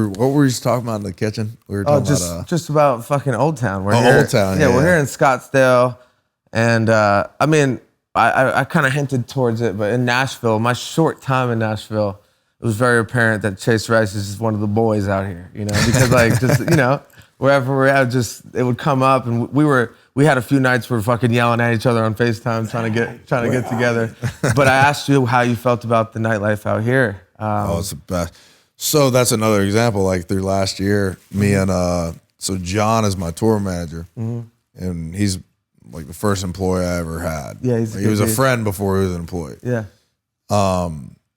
what were you talking about in the kitchen? We were talking just about fucking Old Town. Old Town. Yeah, we're here in Scottsdale, and I mean, I kind of hinted towards it, but in Nashville, my short time in Nashville, it was very apparent that Chase Rice is just one of the boys out here, you know, because like just wherever we're at, just it would come up, and we had a few nights where we're fucking yelling at each other on FaceTime, trying to get together. But I asked you how you felt about the nightlife out here. It's the best. So that's another example. Like through last year, me and so John is my tour manager, and he's like the first employee I ever had. Yeah, he was a friend before he was an employee. Yeah.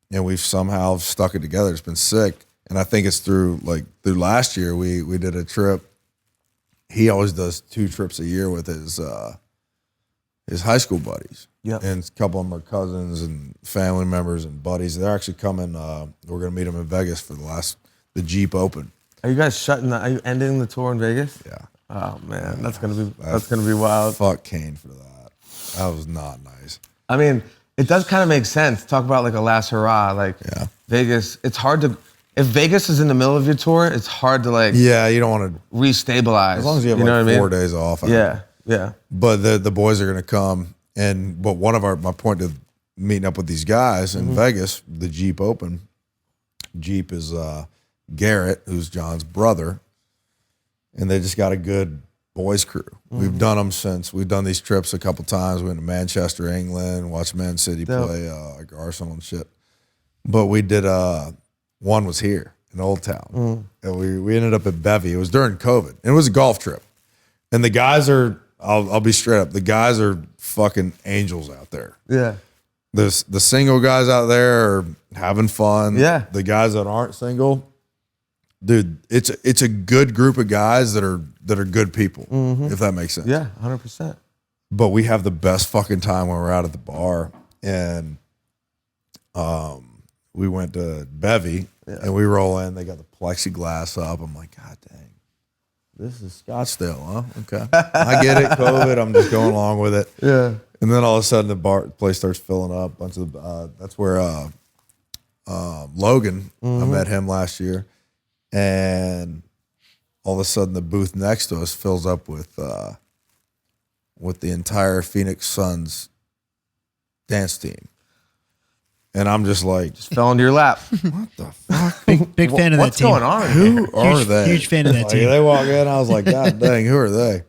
And we've somehow stuck it together. It's been sick, and I think it's through last year we did a trip. He always does 2 trips a year with his high school buddies. Yep. And a couple of them are cousins and family members and buddies. They're actually coming. We're going to meet them in Vegas for the Jeep Open. Are you guys are you ending the tour in Vegas? Yeah. Oh man, that's gonna be wild. Fuck Kane for that. That was not nice. I mean, it does kind of make sense. Talk about like a last hurrah. Like Vegas, it's hard to. If Vegas is in the middle of your tour, it's hard to like. Yeah, you don't want to restabilize. As long as you have 4 days off. Yeah. But the boys are going to come, but my point of meeting up with these guys in Vegas, the Jeep Open. Jeep is Garrett, who's John's brother, and they just got a good boys crew. We've done these trips a couple times. We went to Manchester, England, watched Man City play like Arsenal and shit. But we did one was here in Old Town, and we ended up at Bevy. It was during COVID, and it was a golf trip. And the guys are, I'll be straight up, the guys are fucking angels out there. Yeah. The single guys out there are having fun. Yeah. The guys that aren't single, dude, it's a good group of guys that are good people, if that makes sense. Yeah, 100%. But we have the best fucking time when we're out at the bar, and we went to Bevy, and we roll in. They got the plexiglass up. I'm like, God dang, this is Scottsdale, huh? Okay, I get it, COVID. I'm just going along with it. Yeah. And then all of a sudden, the place starts filling up. That's where Logan. I met him last year, and all of a sudden, the booth next to us fills up with the entire Phoenix Suns dance team. And I'm just like, fell into your lap. What the fuck? Big fan of that team. What's going on? Who are they? Huge fan of that team. They walk in, I was like, God dang, who are they?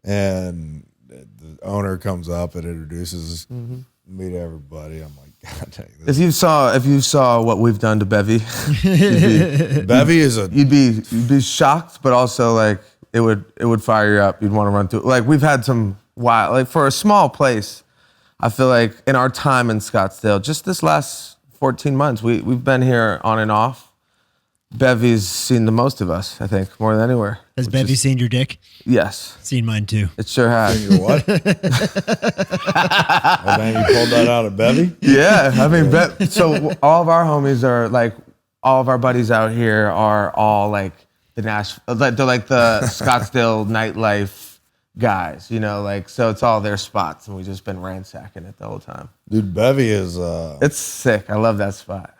And the owner comes up and introduces me to everybody. I'm like, God dang. If you saw what we've done to Bevy, you'd be shocked, but also like it would fire you up. You'd want to run through. Like we've had some wild, like for a small place. I feel like in our time in Scottsdale, just this last 14 months, we've been here on and off. Bevy's seen the most of us, I think, more than anywhere. Has Bevy seen your dick? Yes. Seen mine too. It sure has. Seen your what? Oh, man, you pulled that out of Bevy? Yeah. I mean, so all of our homies are like, all of our buddies out here are all like they're like the Scottsdale nightlife guys, you know, like, so it's all their spots, and we've just been ransacking it the whole time. Dude, Bevy is... it's sick. I love that spot.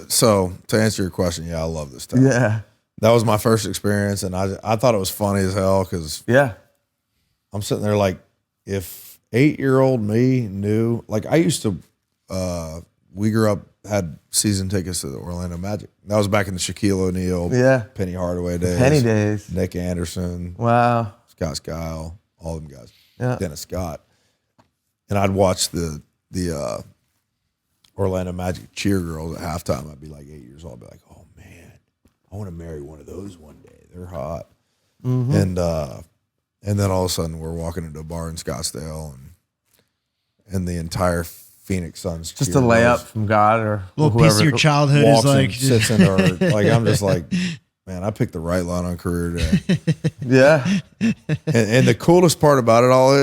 So, to answer your question, yeah, I love this town. Yeah. That was my first experience, and I thought it was funny as hell, because I'm sitting there like, if 8-year-old me knew... Like, I used to... we grew up, had season tickets to the Orlando Magic. That was back in the Shaquille O'Neal, Penny Hardaway days. Penny days. Nick Anderson. Wow. Scott Skiles, all them guys. Yeah. Dennis Scott. And I'd watch the Orlando Magic cheer girls at halftime. I'd be like 8 years old. I'd be like, oh man, I want to marry one of those one day. They're hot. And then all of a sudden we're walking into a bar in Scottsdale, and the entire Phoenix Suns just a layup from God or little piece of your childhood is like sits in our, like, I'm just like, man, I picked the right line on career day. Yeah. And the coolest part about it all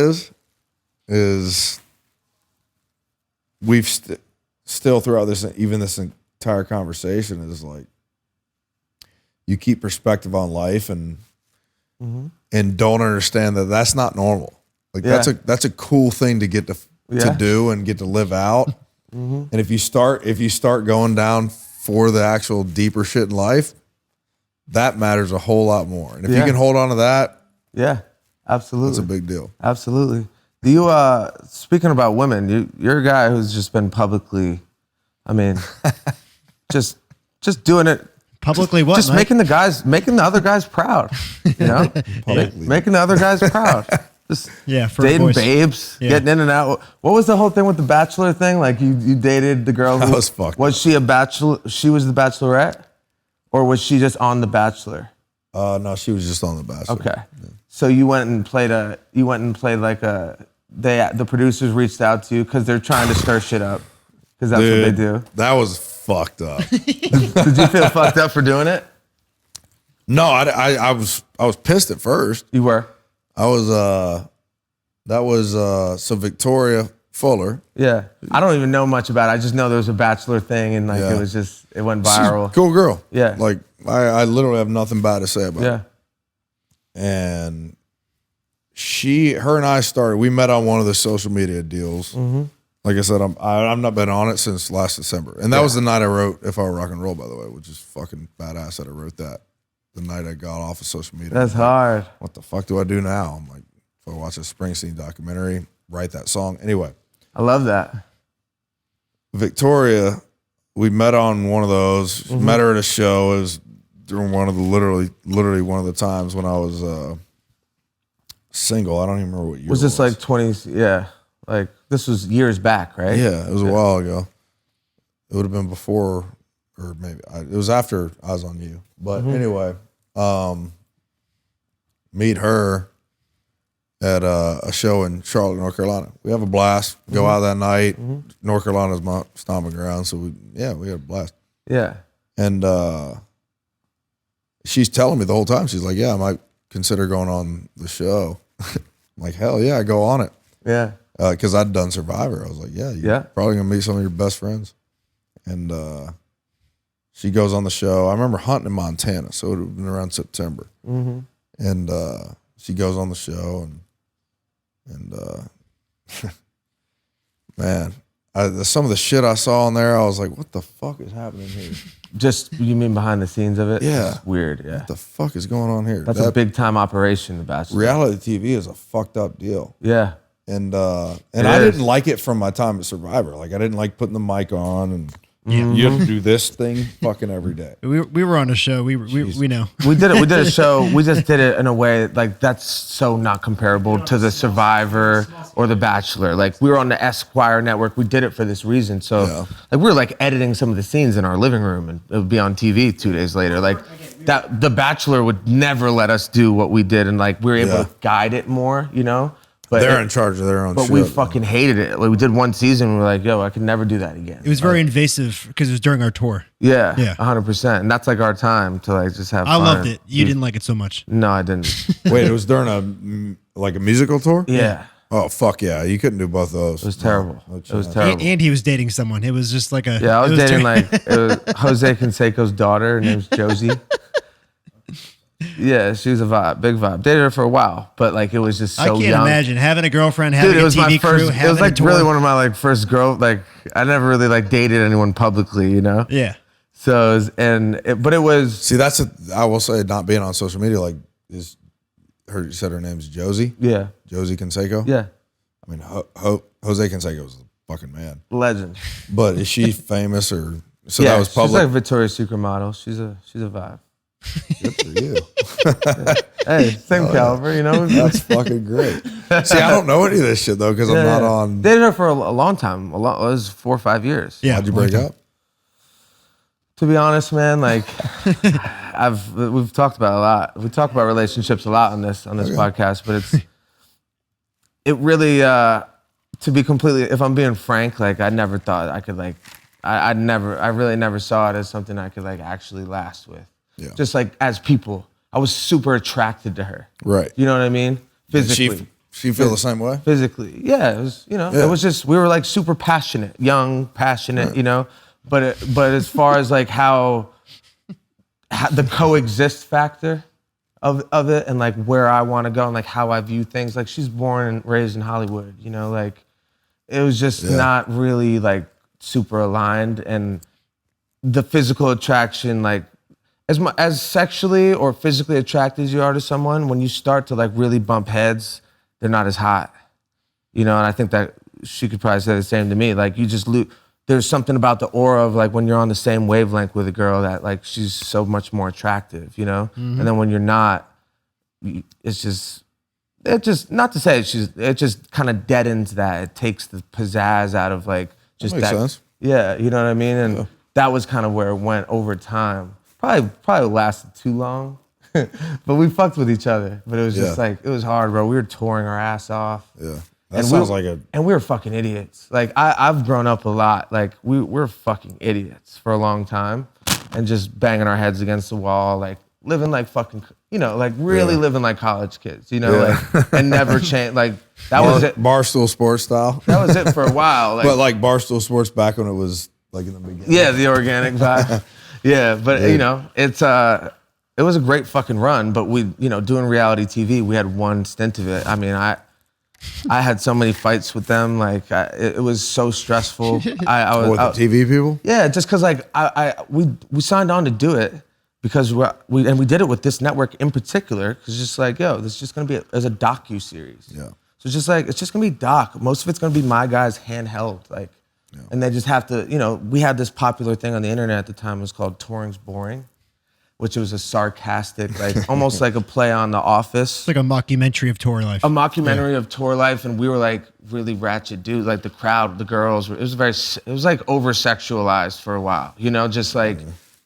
is we've still throughout this entire conversation is like, you keep perspective on life and don't understand that that's not normal. Like that's a cool thing to get to do and get to live out. And if you start going down for the actual deeper shit in life, that matters a whole lot more. And if you can hold on to that, absolutely, that's a big deal. Absolutely. Do you speaking about women, you're a guy who's just been publicly, I mean, just doing it publicly. What? Just Mike? making the other guys proud. You know, making the other guys proud. Just dating babes, getting in and out. What was the whole thing with the Bachelor thing? Like you dated the girl who was fucked. Was she a bachelor? She was the Bachelorette, or was she just on the Bachelor? No, she was just on the Bachelor. Okay, so you went and played like the producers reached out to you because they're trying to stir shit up because that's what they do. That was fucked up. Did you feel fucked up for doing it? No, I was pissed at first. You were. I was that was so Victoria Fuller. Yeah, I don't even know much about it. I just know there was a Bachelor thing and like it went viral. She's a cool girl. Yeah, like I literally have nothing bad to say about her. And her and I started. We met on one of the social media deals. Mm-hmm. Like I said, I've not been on it since last December, and that was the night I wrote "If I Were Rock and Roll," by the way, which is fucking badass that I wrote that. The night I got off of social media. That's hard. What the fuck do I do now? I'm like, if I watch a Springsteen documentary, write that song. Anyway. I love that. Victoria, we met on one of those. Mm-hmm. Met her at a show. It was during one of the literally one of the times when I was single. I don't even remember what year was this like 20s? Yeah. Like this was years back, right? Yeah, it was a while ago. It would have been before, or maybe it was after I was on You. But anyway, meet her at a show in Charlotte, North Carolina. We have a blast. Go out that night. North Carolina is my stomping ground, so we had a blast. Yeah. And she's telling me the whole time. She's like, "Yeah, I might consider going on the show." I'm like, hell yeah, go on it. Yeah. Because I'd done Survivor. I was like, yeah, you're probably gonna meet some of your best friends. And she goes on the show. I remember hunting in Montana, so it would have been around September. And she goes on the show, and man, some of the shit I saw on there, I was like, what the fuck is happening here? Just, you mean behind the scenes of it? Yeah. It's weird, yeah. What the fuck is going on here? That's a big time operation, The Bachelor. Reality TV is a fucked up deal. Yeah. And I didn't like it from my time at Survivor. Like, I didn't like putting the mic on and you have to do this thing fucking every day. We were on a show. We know. We did it. We did a show. We just did it in a way like that's so not comparable to the Survivor or the Bachelor. Like we were on the Esquire network. We did it for this reason. So like we were like editing some of the scenes in our living room, and it would be on TV 2 days later. Like that, the Bachelor would never let us do what we did, and like we were able to guide it more, you know. But they're in charge of their own shit. But we fucking hated it. Like we did one season, and we were like, yo, I could never do that again. It was very invasive because it was during our tour. Yeah, 100%. And that's like our time to like just have fun. I loved it. You didn't like it so much. No, I didn't. Wait, it was during a musical tour? Yeah. Oh, fuck yeah. You couldn't do both of those. It was terrible. No It was terrible. And he was dating someone. It was just like a... Yeah, I was dating it was Jose Canseco's daughter. Her name's Josie. Yeah, she was a vibe, big vibe. Dated her for a while, but like it was just so young. I can't imagine having a girlriend, having a TV crew, having it was like a tour. really one of my like first girl. Like I never really like dated anyone publicly, you know. Yeah. So it was. See, I will say, not being on social media, like is her. You said her name's Josie. Yeah. Josie Canseco. Yeah. I mean, Jose Canseco was a fucking man. Legend. But is she famous or? So yeah, that was public. She's like a Victoria's Secret model. She's a vibe. Good for you. Hey, same caliber, you know. That's fucking great. See, I don't know any of this shit though because I'm not on. Dated her for a long time. It was 4 or 5 years. Yeah. How'd you break up? To be honest, man, like we've talked about it a lot. We talk about relationships a lot on this podcast, but it really to be completely, if I'm being frank, like I never thought I could like I really never saw it as something I could like actually last with. Yeah. Just like as people, I was super attracted to her. Right. You know what I mean? Physically. She feel the same way? Physically. Yeah, it was, it was just, we were like super passionate, young, passionate, you know? But as far as like how the coexist factor of it and like where I want to go and like how I view things, like she's born and raised in Hollywood, you know, like it was just not really like super aligned. And the physical attraction, like as sexually or physically attracted as you are to someone, when you start to like really bump heads, they're not as hot. You know, and I think that she could probably say the same to me. Like you just there's something about the aura of like when you're on the same wavelength with a girl that like she's so much more attractive, you know? Mm-hmm. And then when you're not, it just not to say it just kind of deadens that. It takes the pizzazz out of like just that. Makes sense. Yeah, you know what I mean? And that was kind of where it went over time. Probably lasted too long, but we fucked with each other. But it was just like, it was hard, bro. We were touring our ass off. Yeah, that sounds like and we were fucking idiots. Like I've grown up a lot. Like we're fucking idiots for a long time, and just banging our heads against the wall, like living like fucking, you know, like really living like college kids, you know, like and never change. Like that was it. Barstool Sports style. That was it for a while. Like, but like Barstool Sports back when it was like in the beginning. Yeah, the organic vibe. Yeah, but you know, it was a great fucking run. But we, you know, doing reality TV, we had one stint of it. I mean, I had so many fights with them. Like it was so stressful. With the TV people? Yeah, just because like we signed on to do it because we did it with this network in particular because just like, yo, this is just gonna be as a docu-series. Yeah. So it's just gonna be doc. Most of it's gonna be my guys handheld, like. Yeah. And they just have to, you know, we had this popular thing on the internet at the time, it was called Touring's Boring, which was a sarcastic, like almost like a play on The Office. It's like a mockumentary of tour life. A mockumentary of tour life, and we were like really ratchet dudes, like the crowd, the girls, it was like over-sexualized for a while, you know, just like,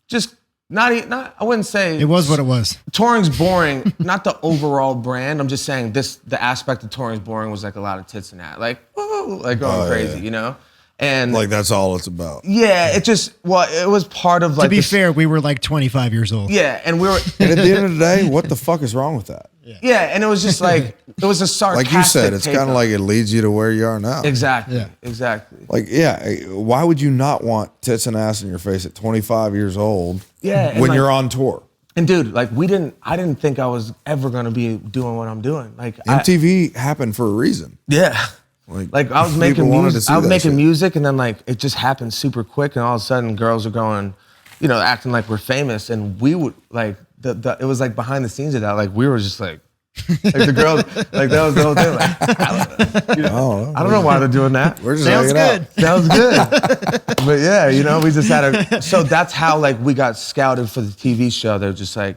just not, I wouldn't say. It was what it was. Touring's Boring, not the overall brand, I'm just saying the aspect of Touring's Boring was like a lot of tits and that, like, woo, like going crazy, you know? And like that's all it's about. Yeah, it was part of like. To be fair, we were like 25 years old. Yeah, and we were. And at the end of the day, what the fuck is wrong with that? Yeah, and it was just like it was a sarcastic. Like you said, it's kind of like it leads you to where you are now. Exactly. Yeah. Exactly. Like why would you not want tits and ass in your face at 25 years old? Yeah, when you're on tour. And dude, like I didn't think I was ever gonna be doing what I'm doing. Like MTV happened for a reason. Yeah. Like I was making music, and then like it just happened super quick, and all of a sudden girls are going, you know, acting like we're famous, and we would like it was like behind the scenes of that, like we were just like the girls, like that was the whole thing. Like, you know, I don't know why they're doing that. We're just sounds good. Sounds good. But yeah, you know, we just had so that's how like we got scouted for the TV show. They're just like,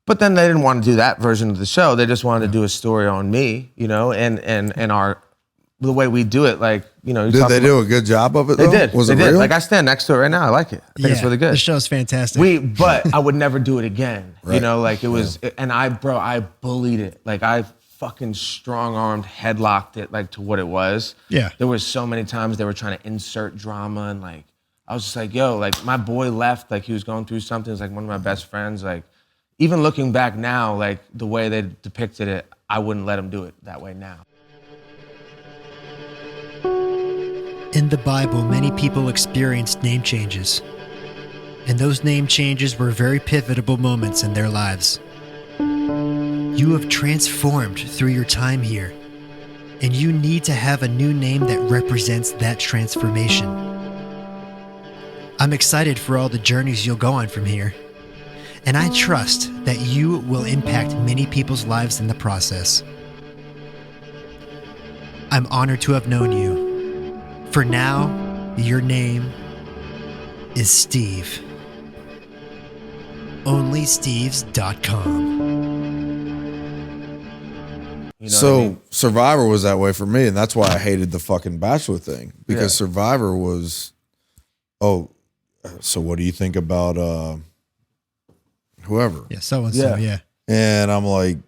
but then they didn't want to do that version of the show. They just wanted to do a story on me, you know, and our. The way we do it, like, you know. Did they do a good job of it, though? They did. Was it real? Like, I stand next to it right now. I like it. I think it's really good. The show's fantastic. But I would never do it again. Right. You know, like, it was, and I bullied it. Like, I fucking strong-armed, headlocked it, like, to what it was. Yeah. There was so many times they were trying to insert drama, and, like, I was just like, yo, like, my boy left, like, he was going through something. It was, like, one of my best friends. Like, even looking back now, like, the way they depicted it, I wouldn't let him do it that way now. In the Bible, many people experienced name changes. And those name changes were very pivotal moments in their lives. You have transformed through your time here, and you need to have a new name that represents that transformation. I'm excited for all the journeys you'll go on from here, and I trust that you will impact many people's lives in the process. I'm honored to have known you. For now, your name is Steve. OnlySteves.com. You know so what I mean? Survivor was that way for me, and that's why I hated the fucking Bachelor thing. Because Survivor was, so what do you think about whoever? Yeah, so-and-so, yeah. And I'm like,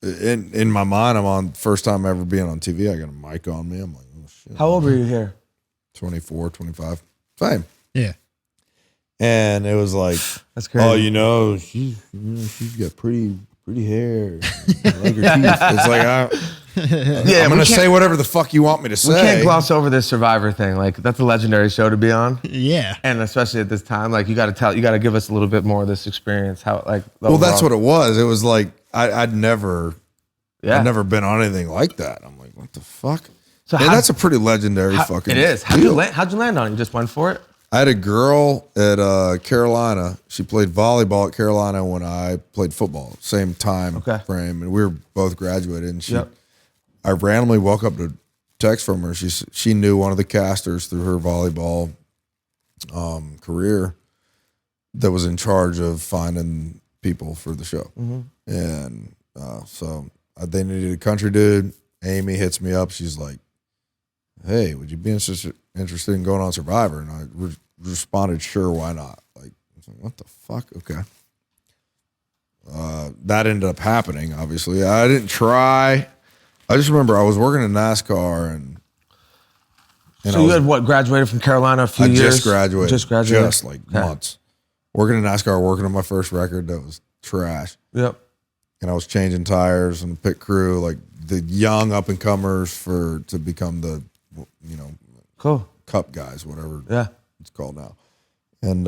in my mind, I'm on first time ever being on TV. I got a mic on me. I'm like, oh shit. How old were you here? 24, 25. Same. Yeah. And it was like, that's crazy. Oh, she's got pretty hair. I like her teeth. It's like I'm gonna say whatever the fuck you want me to say. We can't gloss over this Survivor thing. Like, that's a legendary show to be on. Yeah. And especially at this time, like, you got to give us a little bit more of this experience. How, like, well, that's what it was. It was like I'd never been on anything like that. I'm like, what the fuck? So that's a pretty legendary fucking. It is. How'd you land on it? You just went for it? I had a girl at Carolina. She played volleyball at Carolina when I played football. Same time frame, and we were both graduated. And I randomly woke up to text from her. She knew one of the casters through her volleyball career that was in charge of finding people for the show. And so they needed a country dude. Amy hits me up. She's like, "Hey, would you be interested in going on Survivor?" And I responded, "Sure, why not?" Like, I was like, what the fuck? Okay. That ended up happening, obviously. I didn't try. I just remember I was working in NASCAR and so you had graduated from Carolina a few years? Just graduated. Just like months. Working in NASCAR, working on my first record that was trash. Yep. And I was changing tires and the pit crew, like the young up and comers to become the, cup guys, whatever it's called now. And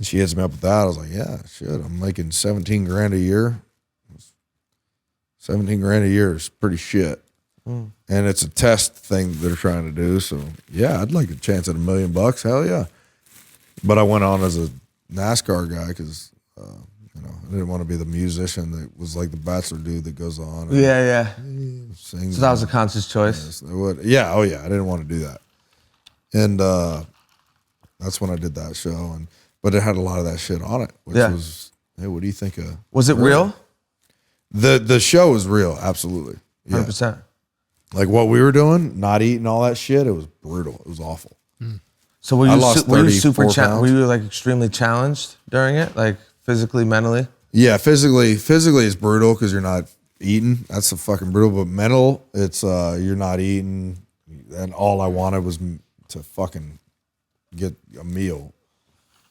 she hits me up with that. I was like, yeah, shit, I'm making $17,000 a year. 17 grand a year is pretty shit. And it's a test thing that they're trying to do. So yeah, I'd like a chance at $1 million. Hell yeah. But I went on as a NASCAR guy because, I didn't want to be the musician that was like the Bachelor dude that goes on. And sings. So that was a conscious choice? Yeah. Oh yeah. I didn't want to do that. And that's when I did that show. But it had a lot of that shit on it, which was, hey, what do you think of? Was it real? The show was real, absolutely. Yeah. 100%. Like what we were doing, not eating all that shit, it was brutal. It was awful. So were you super pounds. were you like extremely challenged during it, like physically, mentally? Yeah, physically it's brutal because you're not eating. That's a fucking brutal. But mental, it's you're not eating, and all I wanted was to fucking get a meal.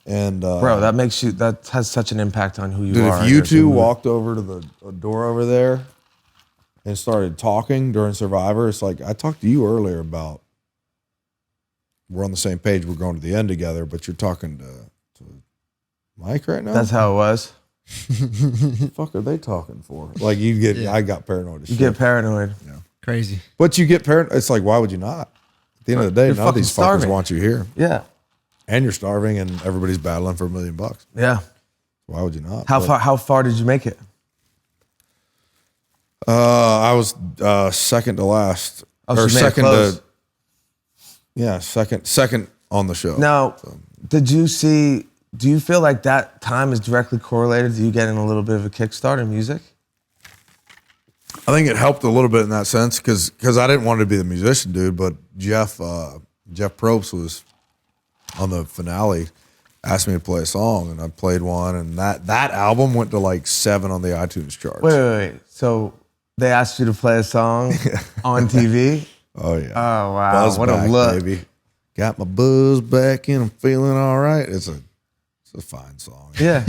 And bro, that has such an impact on who you are. If you two walked over to the door over there and started talking during Survivor, it's like I talked to you earlier about we're on the same page, we're going to the end together, but you're talking to Mike right now? That's how it was. What the fuck are they talking for? Like I got paranoid as shit. You get paranoid. Yeah. Crazy. But you get paranoid. It's like, why would you not? At the end of the day, none of these fuckers want you here. Yeah. And you're starving and everybody's battling for $1 million. Yeah. Why would you not? How far did you make it? I was second to last. Oh, so second on the show. Now, do you feel like that time is directly correlated to you getting a little bit of a kickstart in music? I think it helped a little bit in that sense because I didn't want to be the musician dude, but Jeff Probst was on the finale, asked me to play a song, and I played one, and that album went to like 7 on the iTunes charts. Wait. So they asked you to play a song on TV? Oh yeah. Oh wow. Buzz what back, a look. baby. Got my buzz back and I'm feeling all right. It's a fine song. Yeah.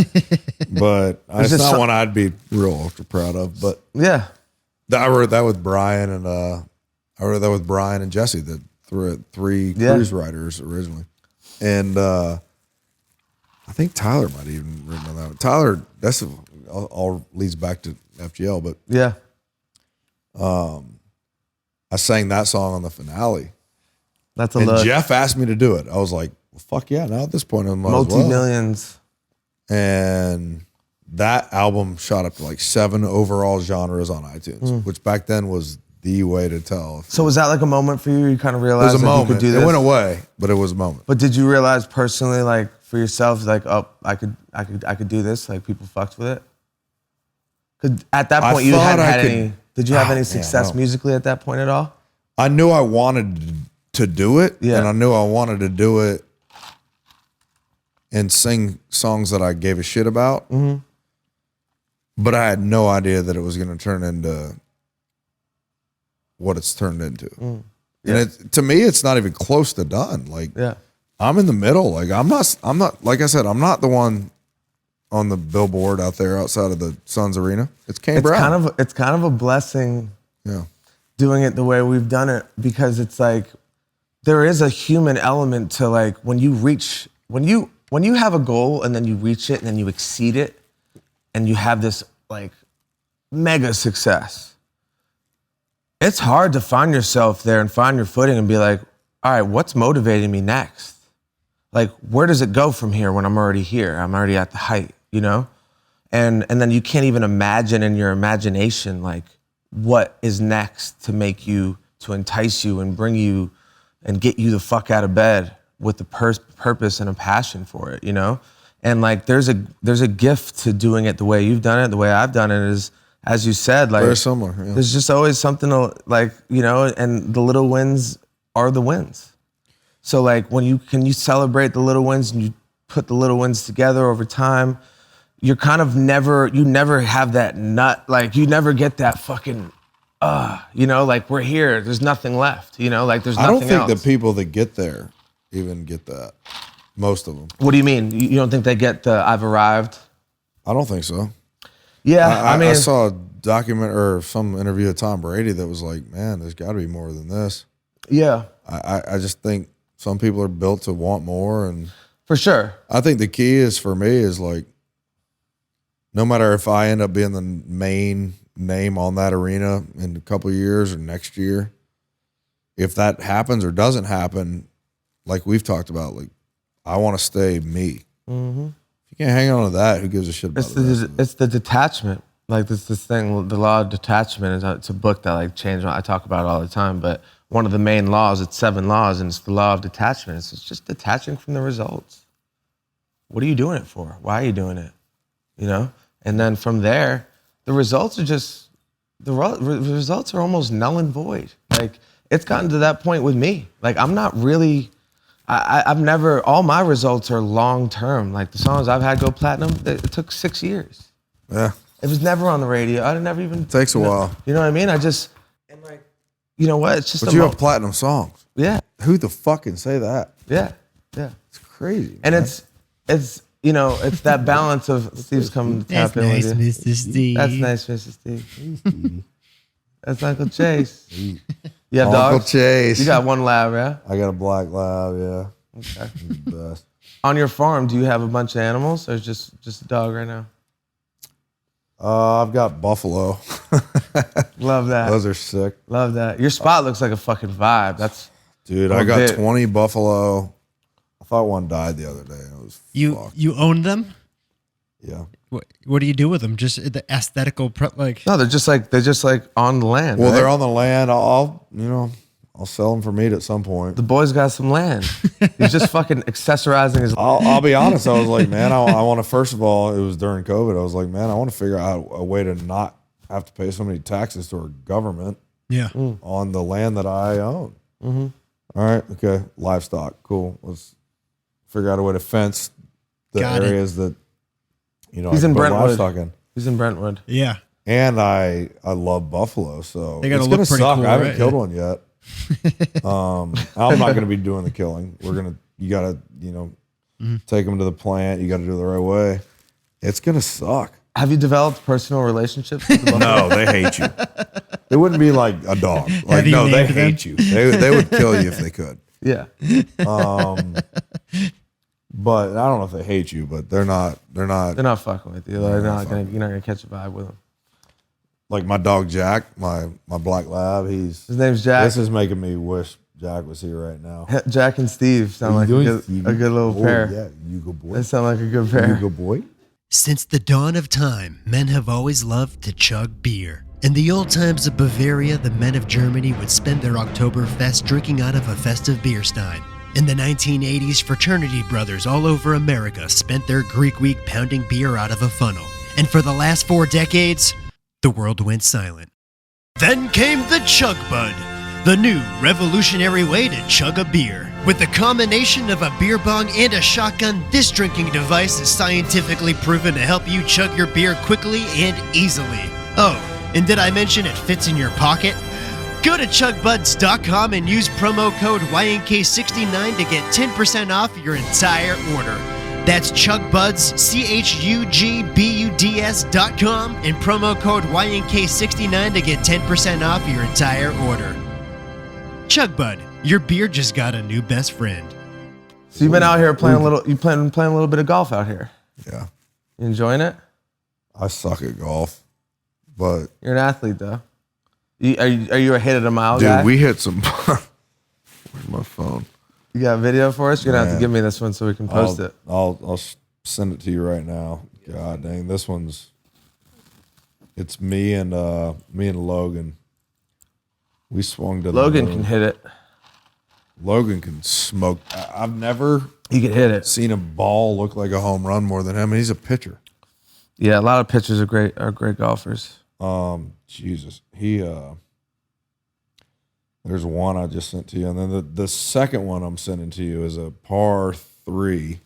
But it's not one I'd be real ultra proud of. But yeah. I wrote that with Brian and Jesse, the three cruise writers originally. And I think Tyler might have even written on that one. Tyler, that's all leads back to FGL, but yeah. I sang that song on the finale. That's a and look. Jeff asked me to do it. I was like, well, fuck yeah, now at this point I'm multi-millions. And that album shot up to like 7 overall genres on iTunes, which back then was the way to tell. So was that like a moment for you? You kind of realized it was a moment. You could do this? It went away, but it was a moment. But did you realize personally, like for yourself, like, oh, I could do this? Like people fucked with it? Because at that point you hadn't had any. Did you have any success musically at that point at all? I knew I wanted to do it, and I knew I wanted to do it and sing songs that I gave a shit about. Mm-hmm. But I had no idea that it was going to turn into what it's turned into. Yeah. And to me, it's not even close to done. Like, I'm in the middle. Like, I'm not, like I said, I'm not the one on the billboard out there outside of the Suns Arena. It's Kane Brown. It's kind of a blessing. Yeah. Doing it the way we've done it, because it's like there is a human element to like when you have a goal and then you reach it and then you exceed it and you have this like mega success. It's hard to find yourself there and find your footing and be like, all right, what's motivating me next? Like, where does it go from here when I'm already here? I'm already at the height, you know? And then you can't even imagine in your imagination, like, what is next to entice you and bring you and get you the fuck out of bed with the purpose and a passion for it, you know? And like, there's a gift to doing it the way you've done it, the way I've done it is, as you said, like, very similar. Yeah. There's just always something to, like, you know, and the little wins are the wins. So like, when you celebrate the little wins and you put the little wins together over time, you're kind of you never have that nut, like you never get that fucking, you know, like we're here, there's nothing left, you know, like there's nothing else. I don't think the people that get there even get that. Most of them. What do you mean? You don't think they get the I've arrived? I don't think so. Yeah, I mean, I saw a document or some interview of Tom Brady that was like, man, there's got to be more than this. Yeah. I just think some people are built to want more, and for sure. I think the key is for me is like, no matter if I end up being the main name on that arena in a couple of years or next year, if that happens or doesn't happen, like we've talked about, like, I want to stay me. Mm-hmm. If you can't hang on to that, who gives a shit about it? It's the detachment. Like this thing, the law of detachment it's a book that like changed. I talk about it all the time, but one of the main laws, it's 7 laws, and it's the law of detachment. It's just detaching from the results. What are you doing it for? Why are you doing it? You know? And then from there, the results are just, the results are almost null and void. Like, it's gotten to that point with me. Like, I'm not really, I've never, all my results are long-term. Like, the songs I've had go platinum, it took 6 years. Yeah. It was never on the radio. I never even. It takes a while. You know what I mean? I just, and like, you know what? It's just But you have platinum songs. Yeah. Who the fuck can say that? Yeah. Yeah. It's crazy. And man. it's you know, it's that balance of Steve's coming to tap in with you. Mr. Steve. That's nice, Mr. Steve. That's Uncle Chase. You have Uncle dogs? Chase. You got one lab, yeah? I got a black lab, yeah. Okay. He's the best. On your farm, do you have a bunch of animals or just a dog right now? I've got buffalo. Love that. Those are sick. Love that. Your spot looks like a fucking vibe. Dude, I got 20 buffalo. I thought one died the other day. It was fucked. You own them? Yeah. What do you do with them? Just the aesthetical, like? No, they're just like on the land. Well, right? they're on the land. I'll sell them for meat at some point. The boy's got some land. He's just fucking accessorizing his. I'll be honest. I was like, man, I want to. First of all, it was during COVID. I was like, man, I want to figure out a way to not have to pay so many taxes to our government. Yeah. On the land that I own. Mm-hmm. All right. Okay. Livestock. Cool. Let's figure out a way to fence the areas that He's in Brentwood. Livestock in. He's in Brentwood. Yeah. And I love buffalo, so they gotta it's look gonna pretty suck. cool, I haven't right? killed one yet. I'm not gonna be doing the killing. You gotta take them to the plant. You gotta do it the right way. It's gonna suck. Have you developed personal relationships with the buffalo? No, they hate you. They wouldn't be like a dog. Like, you no, they named them? hate you. They would kill you if they could. Yeah. But I don't know if they hate you, but they're not They're not fucking with you. You're not gonna catch a vibe with them. like my dog Jack, my black lab. His name's Jack. This is making me wish Jack was here right now. Jack and Steve sound like a good little pair. Yeah, you go boy. They sound like a good pair. You go boy. Since the dawn of time, men have always loved to chug beer. In the old times of Bavaria, the men of Germany would spend their Oktoberfest drinking out of a festive beer stein. In the 1980s, fraternity brothers all over America spent their Greek week pounding beer out of a funnel. And for the last 4 decades, the world went silent. Then came the Chug Bud, the new revolutionary way to chug a beer. With the combination of a beer bong and a shotgun, this drinking device is scientifically proven to help you chug your beer quickly and easily. Oh, and did I mention it fits in your pocket? Go to chugbuds.com and use promo code YNK69 to get 10% off your entire order. That's chugbuds, CHUGBUDS.com, and promo code YNK69 to get 10% off your entire order. Chugbud, your beer just got a new best friend. So you've been out here playing a little bit of golf out here. Yeah, You enjoying it? I suck at golf, but You're an athlete though. Are you a hit at a mile dude, guy? we hit some Where's my phone? You got a video for us? You're gonna have to Man. give me this one so we can post it. I'll send it to you right now. God dang, this one's. It's me and Logan. We swung to the Logan moon. can hit it. Logan can smoke. I've never He can hit it. seen a ball look like a home run more than him, and he's a pitcher. Yeah, a lot of pitchers are great golfers. Jesus, there's one I just sent to you, and then the second one I'm sending to you is a par 3.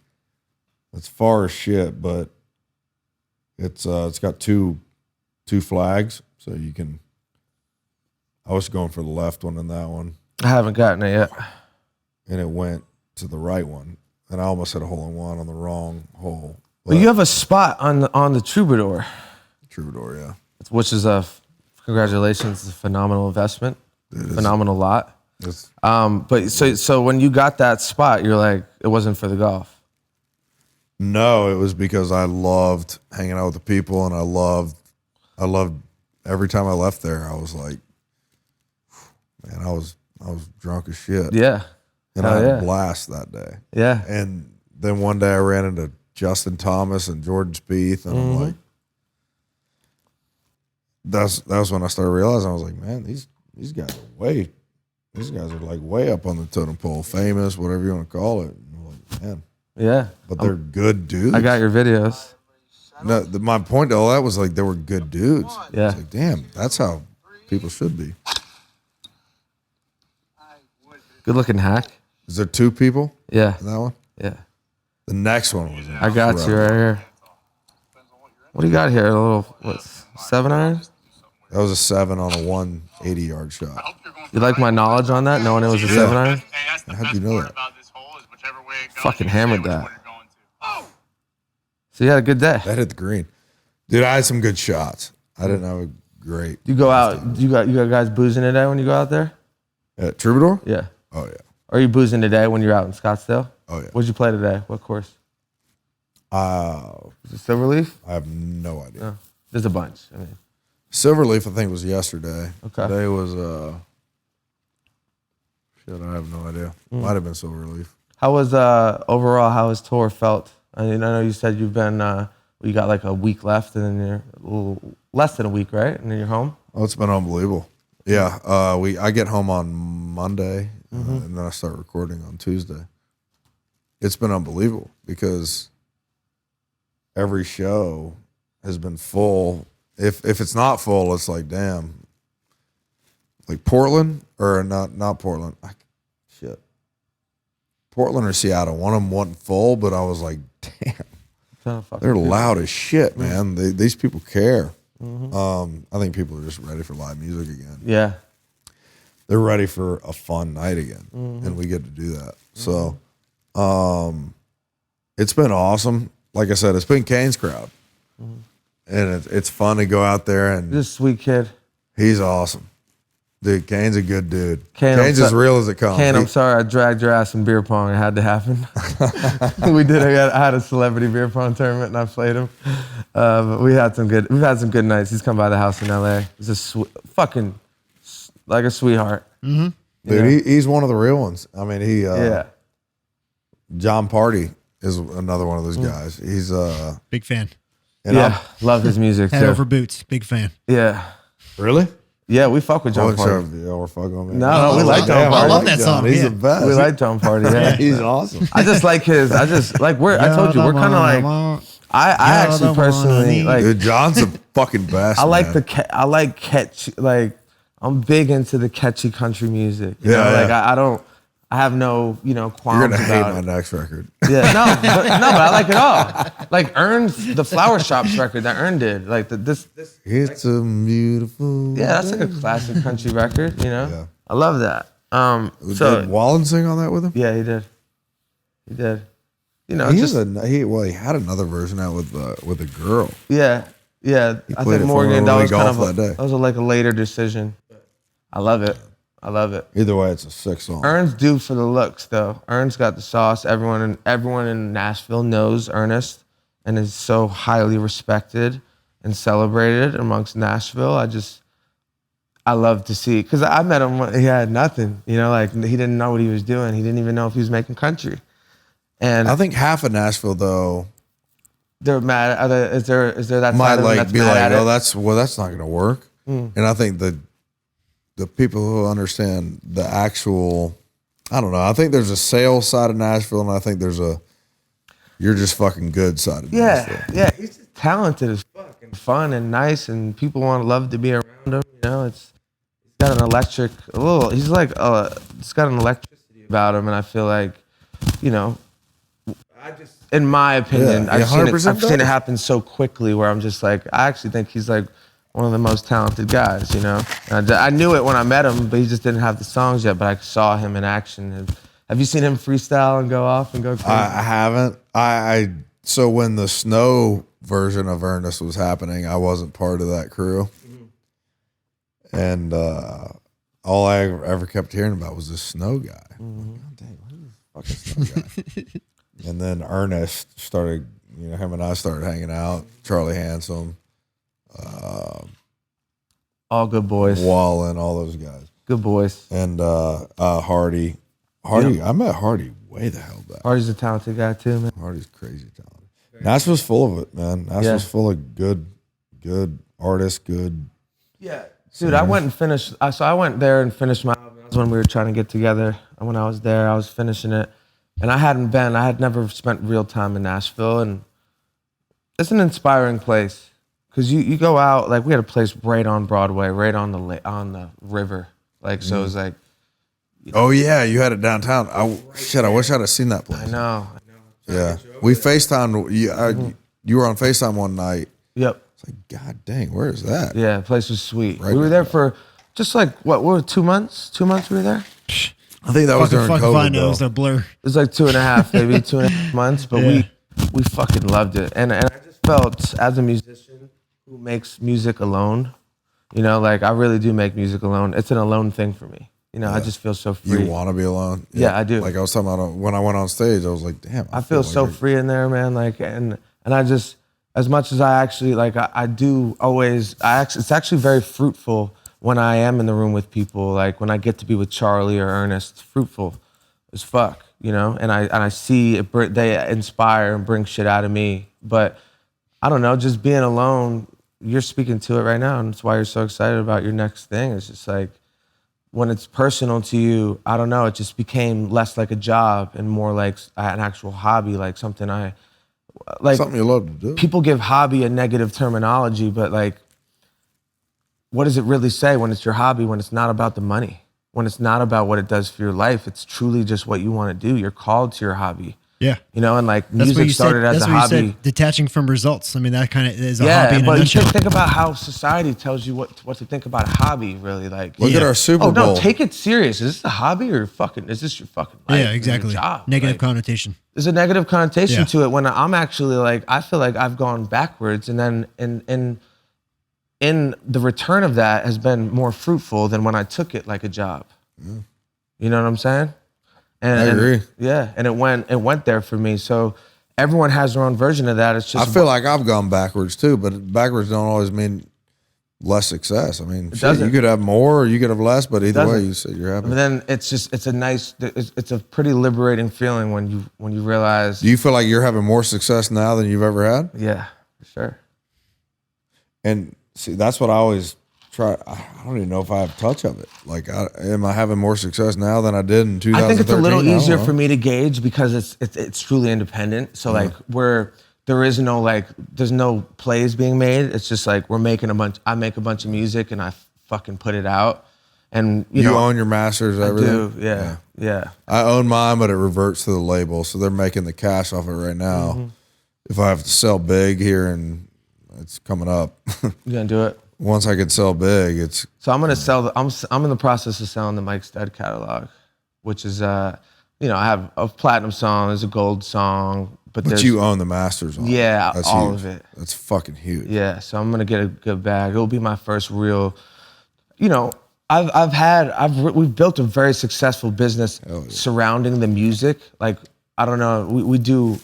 It's far as shit, but it's got two flags, so you can. I was going for the left one in that one, I haven't gotten it yet. and it went to the right one, and I almost hit a hole in one on the wrong hole. But you have a spot on the Troubadour, Troubadour, yeah. which is congratulations, it's a phenomenal investment, phenomenal lot. It's, But so when you got that spot, you're like, it wasn't for the golf. no, it was because I loved hanging out with the people, and I loved every time I left there. I was like, man, I was drunk as shit. Yeah. And Hell I had yeah. a blast that day. Yeah. And then one day I ran into Justin Thomas and Jordan Spieth, and I'm like, that was when I started realizing, I was like, man, these guys are like way up on the totem pole, famous, whatever you want to call it. And I'm like, man, Yeah. but they're good dudes. I got your videos. No, my point to all that was like they were good dudes. Yeah. It's like, damn, that's how people should be. Good looking hack. Is there 2 people Yeah. in that one? Yeah. The next one was I got you right here. What do you got here? A little, what, 7-iron? That was a 7 on a 180-yard shot. You like my knowledge on that, knowing it was a 7-iron? How'd you know that? Fucking hammered that. So you had a good day. That hit the green. Dude, I had some good shots. I didn't have a great. You go out, you got guys boozing today when you go out there? At Troubadour? Yeah. Oh, yeah. Are you boozing today when you're out in Scottsdale? Oh, yeah. What'd you play today? What course? Was it Silverleaf? I have no idea. No. There's a bunch. I mean, Silverleaf, I think, was yesterday. Okay. Today was, shit, I have no idea. Might have been Silverleaf. how was overall? How has tour felt? I mean, I know you said you've been. You got like a week left, and then you're a little less than a week, right? And then you're home. Oh, it's been unbelievable. Yeah, I get home on Monday, and then I start recording on Tuesday. It's been unbelievable because every show has been full. If it's not full, it's like, damn. Like Portland, or not Portland. Shit. Portland or Seattle. One of them wasn't full, but I was like, damn. They're loud as shit, man. These people care. I think people are just ready for live music again. Yeah. They're ready for a fun night again, and we get to do that. So, it's been awesome. Like I said, it's been Kane's crowd, and it's fun to go out there, and Just sweet kid. he's awesome. Dude, Kane's a good dude. Kane, Kane's I'm as real as it comes. Kane, I'm sorry I dragged your ass in beer pong. It had to happen. I had a celebrity beer pong tournament and I played him. But we've had some good nights. He's come by the house in LA. He's fucking like a sweetheart. Dude, he's one of the real ones. I mean, Yeah. John Party is another one of those guys. He's Big fan. and Yeah. Love his music Head too. over boots. Big fan. Yeah. really? Yeah, we fuck with John Party. We're fucking with me. No, we like John Damn, Party. I love that John. song, He's yeah. the best. We like John Party, yeah. He's awesome. I just like I told you, we're kind of like, I actually personally, like, Dude, John's the fucking best. I like man. catchy, like, I'm big into the catchy country music. You Yeah, know? yeah. Like, I have no, qualms You're gonna hate about my it. next record. Yeah, but I like it all. Like Ern's, the Flower Shops record that Ern did, like this. It's a beautiful. Yeah, that's like a classic country record. Yeah. I love that. Did Wallen sing on that with him? Yeah, he did. He did. He had another version out with a girl. Yeah. I played think it for Morgan. That Roy was kind Golf of that day. that was like a later decision. I love it. Either way, it's a sick song. Ern's due for the looks, though. Ern's got the sauce. Everyone in Nashville knows Ernest and is so highly respected and celebrated amongst Nashville. I love to see, because I met him when he had nothing, you know, like he didn't know what he was doing. He didn't even know if he was making country. And I think half of Nashville though they're mad. Is there that might side of them like that's be mad like, at oh, it? that's not going to work. And I think the people who understand the actual, I don't know. I think there's a sales side of Nashville, and I think there's a you're just fucking good side of Nashville. Yeah. He's just talented as fuck and fun and nice, and people want to love to be around him. You know, he's got an electric, he's like, it's got an electricity about him, and I feel like, you know, in my opinion, Yeah, I've seen 100% it does. happen so quickly where I'm just like, I actually think he's like one of the most talented guys, you know? And I knew it when I met him, but he just didn't have the songs yet, but I saw him in action. And have you seen him freestyle and go off and go crazy? I haven't. So when the snow version of Ernest was happening, I wasn't part of that crew. And all I ever kept hearing about was this snow guy. God dang, who's this fucking snow guy? And then Ernest started, you know, him and I started hanging out. Charlie Handsome, All good boys. Wallen, all those guys. Good boys. And Hardy. I met Hardy way the hell back. Hardy's a talented guy too, man. Hardy's crazy talented. Nashville's full of it, man. Nashville's full of good artists, good. Yeah. Dude, I went and finished. So I went there and finished my album. That was when we were trying to get together. And when I was there, I was finishing it. And I had never spent real time in Nashville. And it's an inspiring place. Because you go out, like we had a place right on Broadway, right on the river. Like, so it was like. Oh, yeah, you had it downtown. I wish I'd have seen that place. I know. Yeah. We FaceTimed. You were on FaceTime one night. Yep. It's like, God dang, where is that? Yeah, the place was sweet. Right we were there for just like, what were 2 months? 2 months we were there? I think that was during Fucking COVID, fun. It though. was a blur. It was like 2.5, maybe 2.5 months, but Yeah. we fucking loved it. And I just felt, as a musician who makes music alone, you know, like I really do make music alone. It's an alone thing for me. You know, I just feel so free. You want to be alone? Yeah, I do. Like I was talking about when I went on stage, I was like, damn. I feel so like free in there, man. Like, and I just, as much as I actually, like, I do always, it's actually very fruitful when I am in the room with people. Like when I get to be with Charlie or Ernest, it's fruitful as fuck, you know? And I see it, they inspire and bring shit out of me. But I don't know, just being alone, you're speaking to it right now. And that's why you're so excited about your next thing. It's just like, when it's personal to you, I don't know, it just became less like a job and more like an actual hobby, like something something you love to do. People give hobby a negative terminology, but like, what does it really say when it's your hobby, when it's not about the money, when it's not about what it does for your life? It's truly just what you want to do. You're called to your hobby. Yeah. You know, and like That's what music you started said, as that's a what hobby. You said, detaching from results. I mean, that kind of is a Yeah, hobby in a but you nutshell. think about how society tells you what to think about a hobby, really. Like, Look at our Super Bowl. Oh no, take it serious. Is this a hobby or is this your fucking life? Yeah, exactly. Your job? Negative Like, connotation. there's a negative connotation Yeah. to it when I'm actually like, I feel like I've gone backwards, and then in the return of that has been more fruitful than when I took it like a job. You know what I'm saying? And I agree. Yeah, and it went there for me. So everyone has their own version of that. It's just I feel like I've gone backwards too, but backwards don't always mean less success. I mean, shit, doesn't. you could have more or you could have less, but either way, doesn't. you say you're happy. But then it's a pretty liberating feeling when you realize. Do you feel like you're having more success now than you've ever had? Yeah, for sure. And see, that's what I always try. I don't even know if I have touch of it. Like, am I having more success now than I did in 2013? I think it's a little I don't easier know. for me to gauge because it's truly independent. So like there's no plays being made. It's just like I make a bunch of music and I fucking put it out. And you know, own your masters, everything? I do, yeah. I own mine, but it reverts to the label. So they're making the cash off it right now. Mm-hmm. If I have to sell big here and it's coming up. You gonna do it? Once I could sell big, it's So I'm gonna sell I'm in the process of selling the Mike Stead catalog, which is I have a platinum song, there's a gold song, but you own the masters on it. Yeah, That's all huge. of it. That's fucking huge. Yeah, so I'm gonna get a good bag. It'll be my first real, we've built a very successful business surrounding the music. Like, I don't know, we do,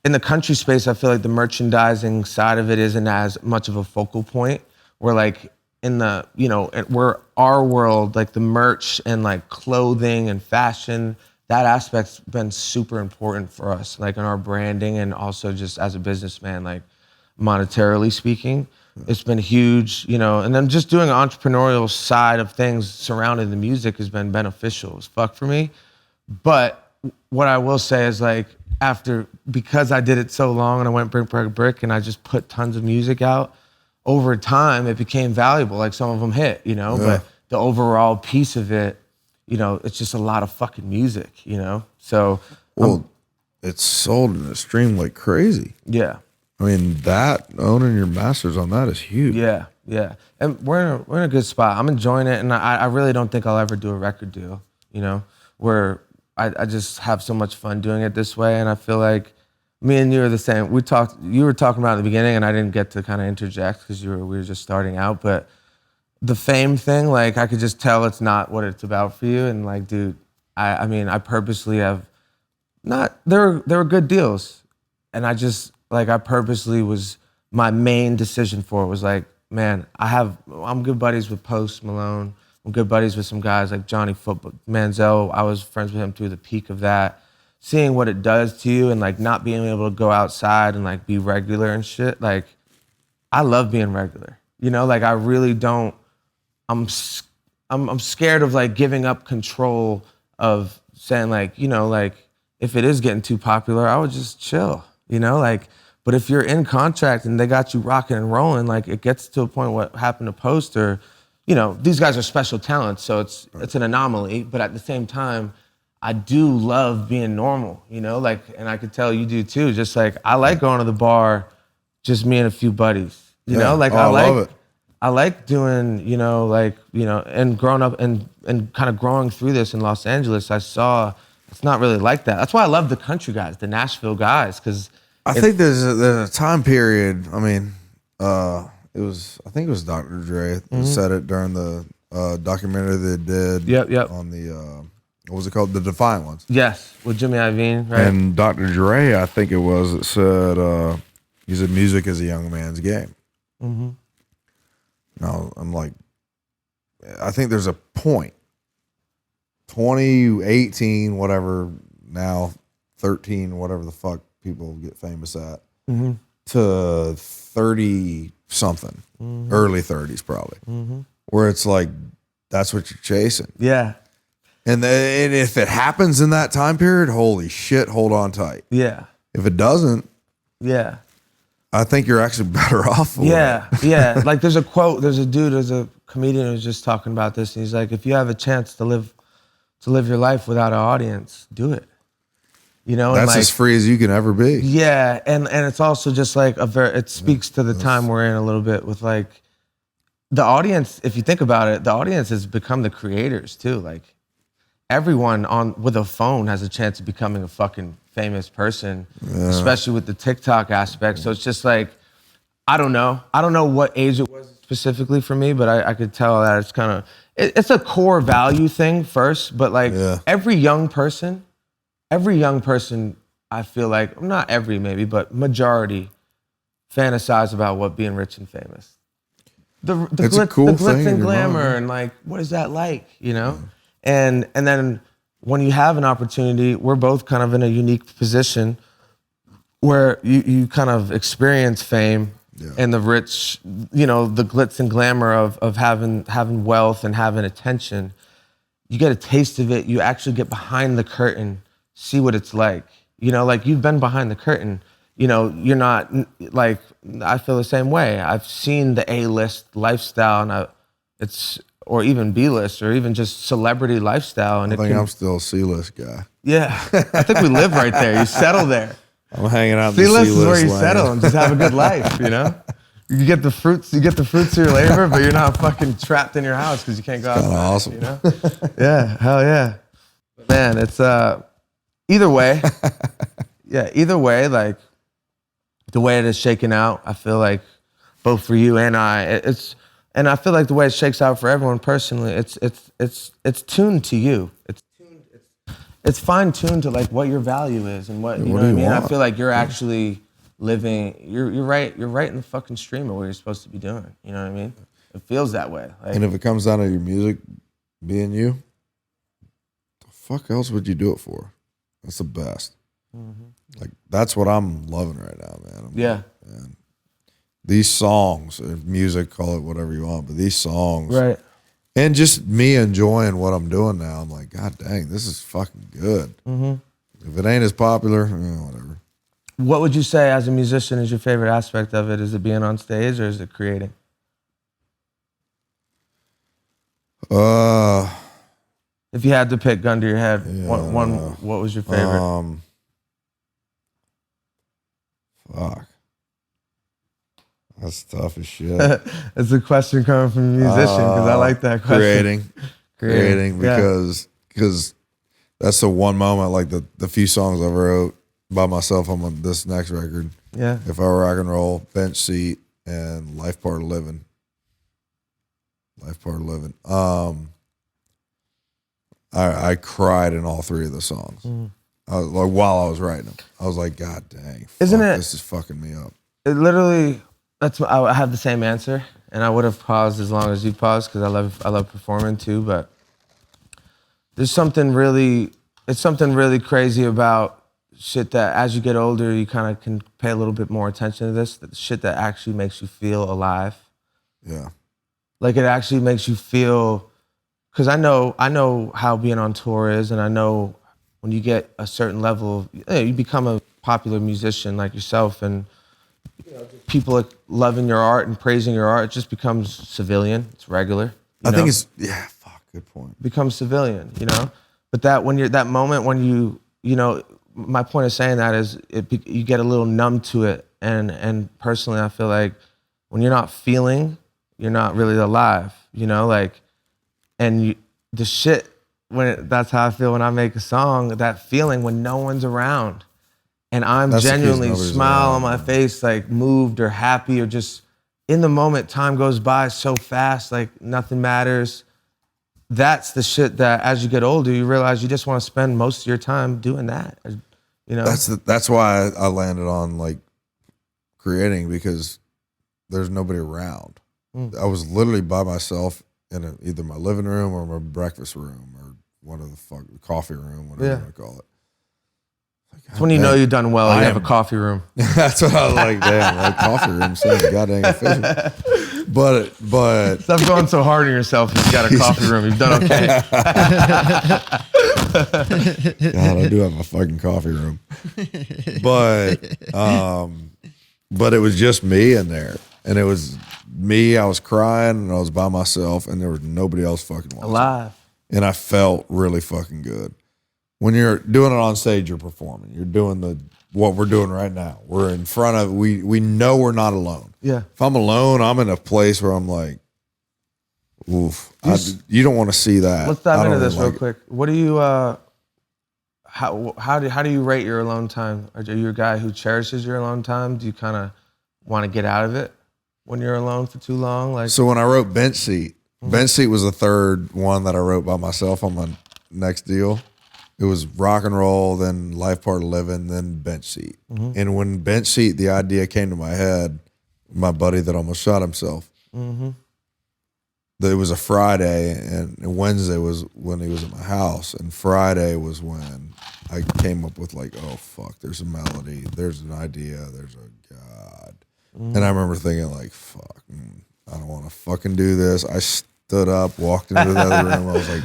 in the country space, I feel like the merchandising side of it isn't as much of a focal point, where like in the, we're our world, like the merch and like clothing and fashion, that aspect's been super important for us, like in our branding and also just as a businessman, like monetarily speaking, it's been huge, and then just doing an entrepreneurial side of things surrounding the music has been beneficial as fuck for me. But what I will say is like, because I did it so long and I went brick by brick and I just put tons of music out, over time it became valuable. Like some of them hit, but the overall piece of it, it's just a lot of fucking music, So it's sold in a stream like crazy. Yeah. I mean, that owning your masters on that is huge. Yeah, and we're in a good spot. I'm enjoying it, and I really don't think I'll ever do a record deal. Where I just have so much fun doing it this way, and I feel like me and you are the same. You were talking about it at the beginning, and I didn't get to kind of interject because we were just starting out. But the fame thing, like I could just tell it's not what it's about for you. And like, dude, I purposely have not. There were good deals, and I purposely was, my main decision for it was like, man, I'm good buddies with Post Malone. I'm good buddies with some guys like Johnny Manziel. I was friends with him through the peak of that. Seeing what it does to you and like not being able to go outside and like be regular and shit. Like, I love being regular. Like I really don't. I'm scared of like giving up control of saying like, like if it is getting too popular, I would just chill. But if you're in contract and they got you rocking and rolling, like it gets to a point, what happened to Post, or, these guys are special talents, so it's an anomaly. But at the same time, I do love being normal, and I could tell you do too. Just like, I like going to the bar, just me and a few buddies, I love it. I like doing, and growing up and kind of growing through this in Los Angeles, I saw it's not really like that. That's why I love the country guys, the Nashville guys, because I think there's a time period. I mean, I think it was Dr. Dre who said it during the documentary they did. Yep. On the what was it called? The Defiant Ones. Yes, with Jimmy Iovine, right? And Dr. Dre, I think it was, that said, he said music is a young man's game. Mm-hmm. Now I'm like, I think there's a point. 2018, whatever, now 13, whatever the fuck people get famous at, to 30 something, early 30s probably, where it's like, that's what you're chasing. Yeah. And if it happens in that time period, holy shit, hold on tight. Yeah. If it doesn't, yeah, I think you're actually better off for it. Yeah. Like there's a quote, there's a comedian who's just talking about this, and he's like, if you have a chance to live your life without an audience, do it. That's like, as free as you can ever be. Yeah, and it's also just like it speaks to the time we're in a little bit with like the audience. If you think about it, the audience has become the creators too. Like everyone with a phone has a chance of becoming a fucking famous person, especially with the TikTok aspect. So it's just like, I don't know what age it was specifically for me, but I could tell that it's kind of, it's a core value thing first, but like every young person, I feel like, not every maybe, but majority fantasize about what being rich and famous. The glitz and glamour and like, what is that like, And then when you have an opportunity, we're both kind of in a unique position where you kind of experience fame and the rich, the glitz and glamour of having wealth and having attention. You get a taste of it. You actually get behind the curtain, see what it's like. Like you've been behind the curtain. You're not like, I feel the same way. I've seen the A-list lifestyle and or even B-list or even just celebrity lifestyle. And I'm still a C-list guy. Yeah, I think we live right there. You settle there. I'm hanging out in the C-list C-list is where you lane. settle and just have a good life, You get the fruits of your labor, but you're not fucking trapped in your house because you can't go outside. Awesome. Yeah, hell yeah. Man, it's either way. Yeah, either way, like the way it is shaken out, I feel like both for you and and I feel like the way it shakes out for everyone personally, it's tuned to you. It's fine tuned to like what your value is and what you know what I mean. I feel like you're actually living. You're right in the fucking stream of what you're supposed to be doing. You know what I mean? it feels that way. Like, and if it comes down to your music being you, the fuck else would you do it for? That's the best. Like, that's what I'm loving right now, man. Yeah. Man, these songs, or music, call it whatever you want, but these songs, right. And just me enjoying what I'm doing now, I'm like, God dang, this is fucking good. If it ain't as popular, whatever. What would you say as a musician is your favorite aspect of it? Is it being on stage or is it creating? If you had to pick, gun to your head, one, what was your favorite? Fuck. That's tough as shit. It's a question coming from a musician because I like that question. Creating because that's the one moment, like the few songs I wrote by myself on this next record. Yeah. If I Were Rock and Roll, Bench Seat, and Life Part of Living. Life Part of Living. I cried in all three of the songs. I was, like, while I was writing them, I was like, God dang, this is fucking me up. It literally, I have the same answer, and I would have paused as long as you paused because I love performing too. But there's something really crazy about shit that as you get older, you kind of can pay a little bit more attention to this. The shit that actually makes you feel alive. Yeah. Like, it actually makes you feel, because I know how being on tour is, and I know when you get a certain level of, you become a popular musician like yourself, and people are loving your art and praising your art. It just becomes civilian. It's regular. I think it's, good point. Becomes civilian, But that moment when my point of saying that is you get a little numb to it, and personally I feel like when you're not feeling, you're not really alive, the shit, that's how I feel when I make a song, that feeling when no one's around and I'm genuinely smile on my face, like moved or happy or just in the moment. Time goes by so fast, like nothing matters. That's the shit that as you get older, you realize you just want to spend most of your time doing that. That's why I landed on like creating, because there's nobody around. I was literally by myself in either my living room or my breakfast room or one of the coffee room, whatever you want to call it. It's when you know you've done well, you have a coffee room. That's what I was like, damn, like coffee room sounds goddamn efficient. But stop going so hard on yourself if you got a coffee room. You've done okay. God, I do have a fucking coffee room. But it was just me in there. And it was me, I was crying and I was by myself and there was nobody else fucking watching. Alive. And I felt really fucking good. When you're doing it on stage, you're performing. You're doing what we're doing right now. We're in front of, we know we're not alone. Yeah. If I'm alone, I'm in a place where I'm like, oof. You don't want to see that. Let's dive into this real quick. What do you, how do you rate your alone time? Are you a guy who cherishes your alone time? Do you kind of want to get out of it when you're alone for too long? So when I wrote Bench Seat, Bench Seat was the third one that I wrote by myself on my next deal. It was Rock and Roll, then Life Part of Living, then Bench Seat. And when Bench Seat, the idea came to my head, my buddy that almost shot himself, it was a Friday, and Wednesday was when he was at my house, and Friday was when I came up with like, oh fuck, there's a melody, there's an idea, there's a God. And I remember thinking like, fuck, I don't want to fucking do this. I stood up, walked into the other room, I was like,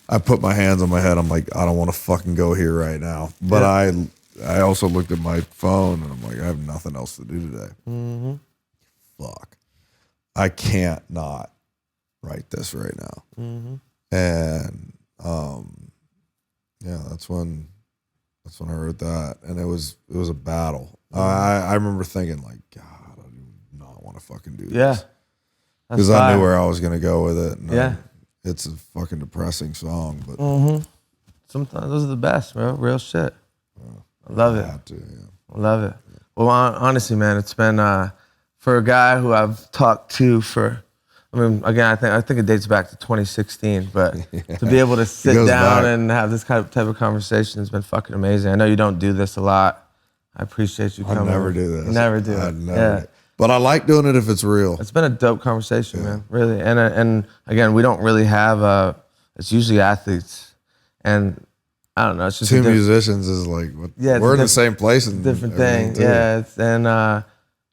I put my hands on my head. I'm like, I don't want to fucking go here right now. But I also looked at my phone and I'm like, I have nothing else to do today. Fuck. I can't not write this right now. And that's when I wrote that. And it was a battle. I remember thinking like, God, I do not want to fucking do this. Yeah. Because I knew where I was gonna go with it. And it's a fucking depressing song, but sometimes those are the best, bro. Real shit. I love it. I love it. Well, honestly, man, it's been for a guy who I've talked to for. I mean, again, I think it dates back to 2016, but to be able to sit down and have this type of conversation has been fucking amazing. I know you don't do this a lot. I appreciate you coming. I never do this. You never do it. But I like doing it if it's real. It's been a dope conversation, man. Really, and again, we don't really have. It's usually athletes, and I don't know. It's just two musicians is like we're in the same place and different thing. Too. Yeah, and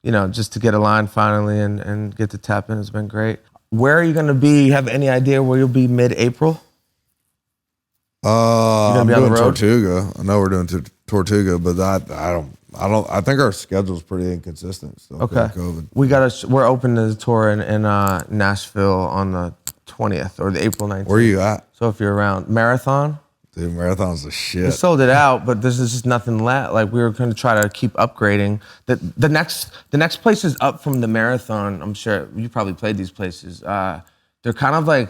you know, just to get aligned finally and get to tap in has been great. Where are you going to be? You have any idea where you'll be mid-April? I'm doing Tortuga. I know we're doing Tortuga, but I don't. I think our schedule's pretty inconsistent still. Okay. COVID. We're open to the tour in Nashville on the 20th or the April 19th. Where are you at? So if you're around Marathon. Dude, Marathon's the shit. We sold it out, but there's just nothing left. Like we were going to try to keep upgrading. The next place is up from the Marathon. I'm sure you probably played these places. They're kind of like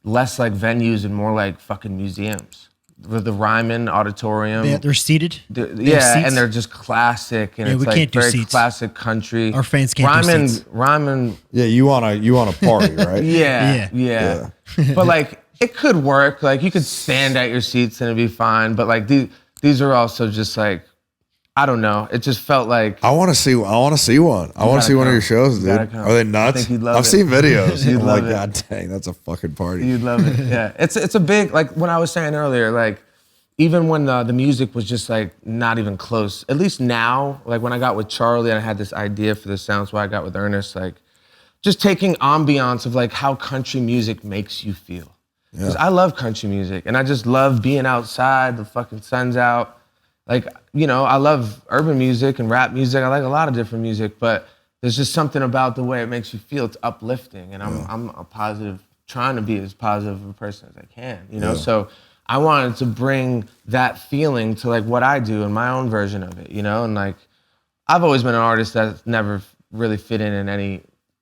less like venues and more like fucking museums. The Ryman Auditorium. They're seated? And they're just classic. And it's like very classic country. Our fans can't do seats. Ryman. Yeah, you want to party, right? Yeah. But like, it could work. Like you could stand at your seats and it'd be fine. But like these are also just like, I don't know. It just felt like I want to see one. I want to see one of your shows, dude. Are they nuts? I think you'd love I've seen videos. You'd love it. God dang, that's a fucking party. You'd love it. Yeah. It's a big, like when I was saying earlier, like even when the music was just like not even close, at least now, like when I got with Charlie and I had this idea for the sounds, why I got with Ernest, like just taking ambiance of like how country music makes you feel. Because I love country music and I just love being outside, the fucking sun's out. Like, you know, I love urban music and rap music. I like a lot of different music, but there's just something about the way it makes you feel. It's uplifting, and I'm a positive, trying to be as positive of a person as I can, you know? So I wanted to bring that feeling to like what I do in my own version of it, you know? And like, I've always been an artist that's never really fit in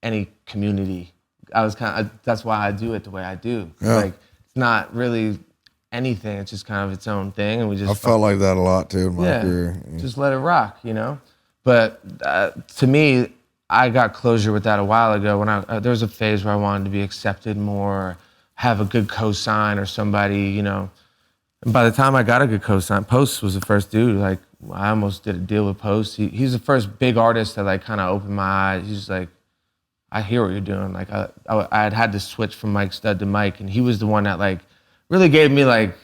any community. That's why I do it the way I do. Like, it's not really anything. It's just kind of its own thing, and we just. I felt like that a lot too in my career. Just let it rock, you know. But to me, I got closure with that a while ago. When there was a phase where I wanted to be accepted more, have a good cosign or somebody, you know. And by the time I got a good cosign, Post was the first dude. Like I almost did a deal with Post. He's the first big artist that like kind of opened my eyes. He's like, I hear what you're doing. Like I had to switch from Mike Stud to Mike, and he was the one that like really gave me like,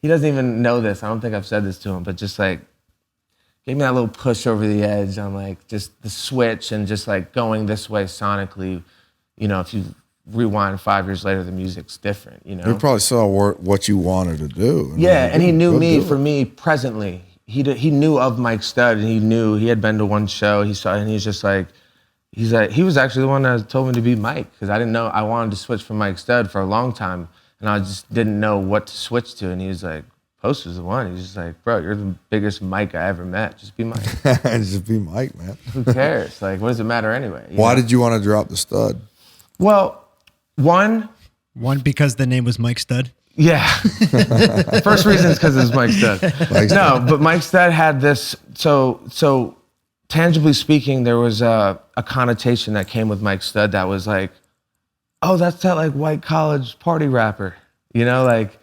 he doesn't even know this. I don't think I've said this to him, but just like gave me that little push over the edge on like just the switch and just like going this way sonically. You know, if you rewind 5 years later, the music's different, you know? You probably saw what you wanted to do. And he knew me for me presently. He knew of Mike Stud, and he had been to one show. He saw, and he's just like, he was actually the one that told me to be Mike, because I didn't know, I wanted to switch from Mike Stud for a long time, and I just didn't know what to switch to. And he was like, Post was the one. He's just like, bro, you're the biggest Mike I ever met. Just be Mike. Just be Mike, man. Who cares? Like, what does it matter anyway? Why did you want to drop the Stud? Well, one, because the name was Mike Stud. Yeah. First reason is because it's Mike Stud. No, but Mike Stud had this, so tangibly speaking, there was a connotation that came with Mike Stud that was like, oh, that's that like white college party rapper. You know, like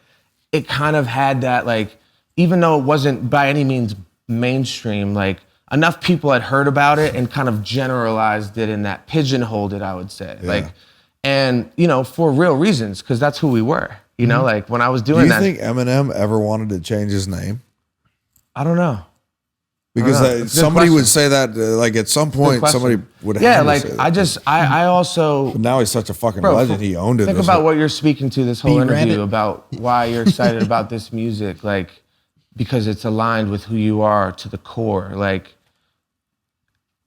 it kind of had that like, even though it wasn't by any means mainstream, like enough people had heard about it and kind of generalized it and that pigeonholed it, I would say. Yeah. Like, and you know, for real reasons, because that's who we were. You know, like when I was doing that. Do you think Eminem ever wanted to change his name? I don't know. Because somebody would say that, like at some point, somebody would have to say that. I also. But now he's such a fucking legend. He owned it. Think about what you're speaking to this whole interview about why you're excited about this music, like because it's aligned with who you are to the core. Like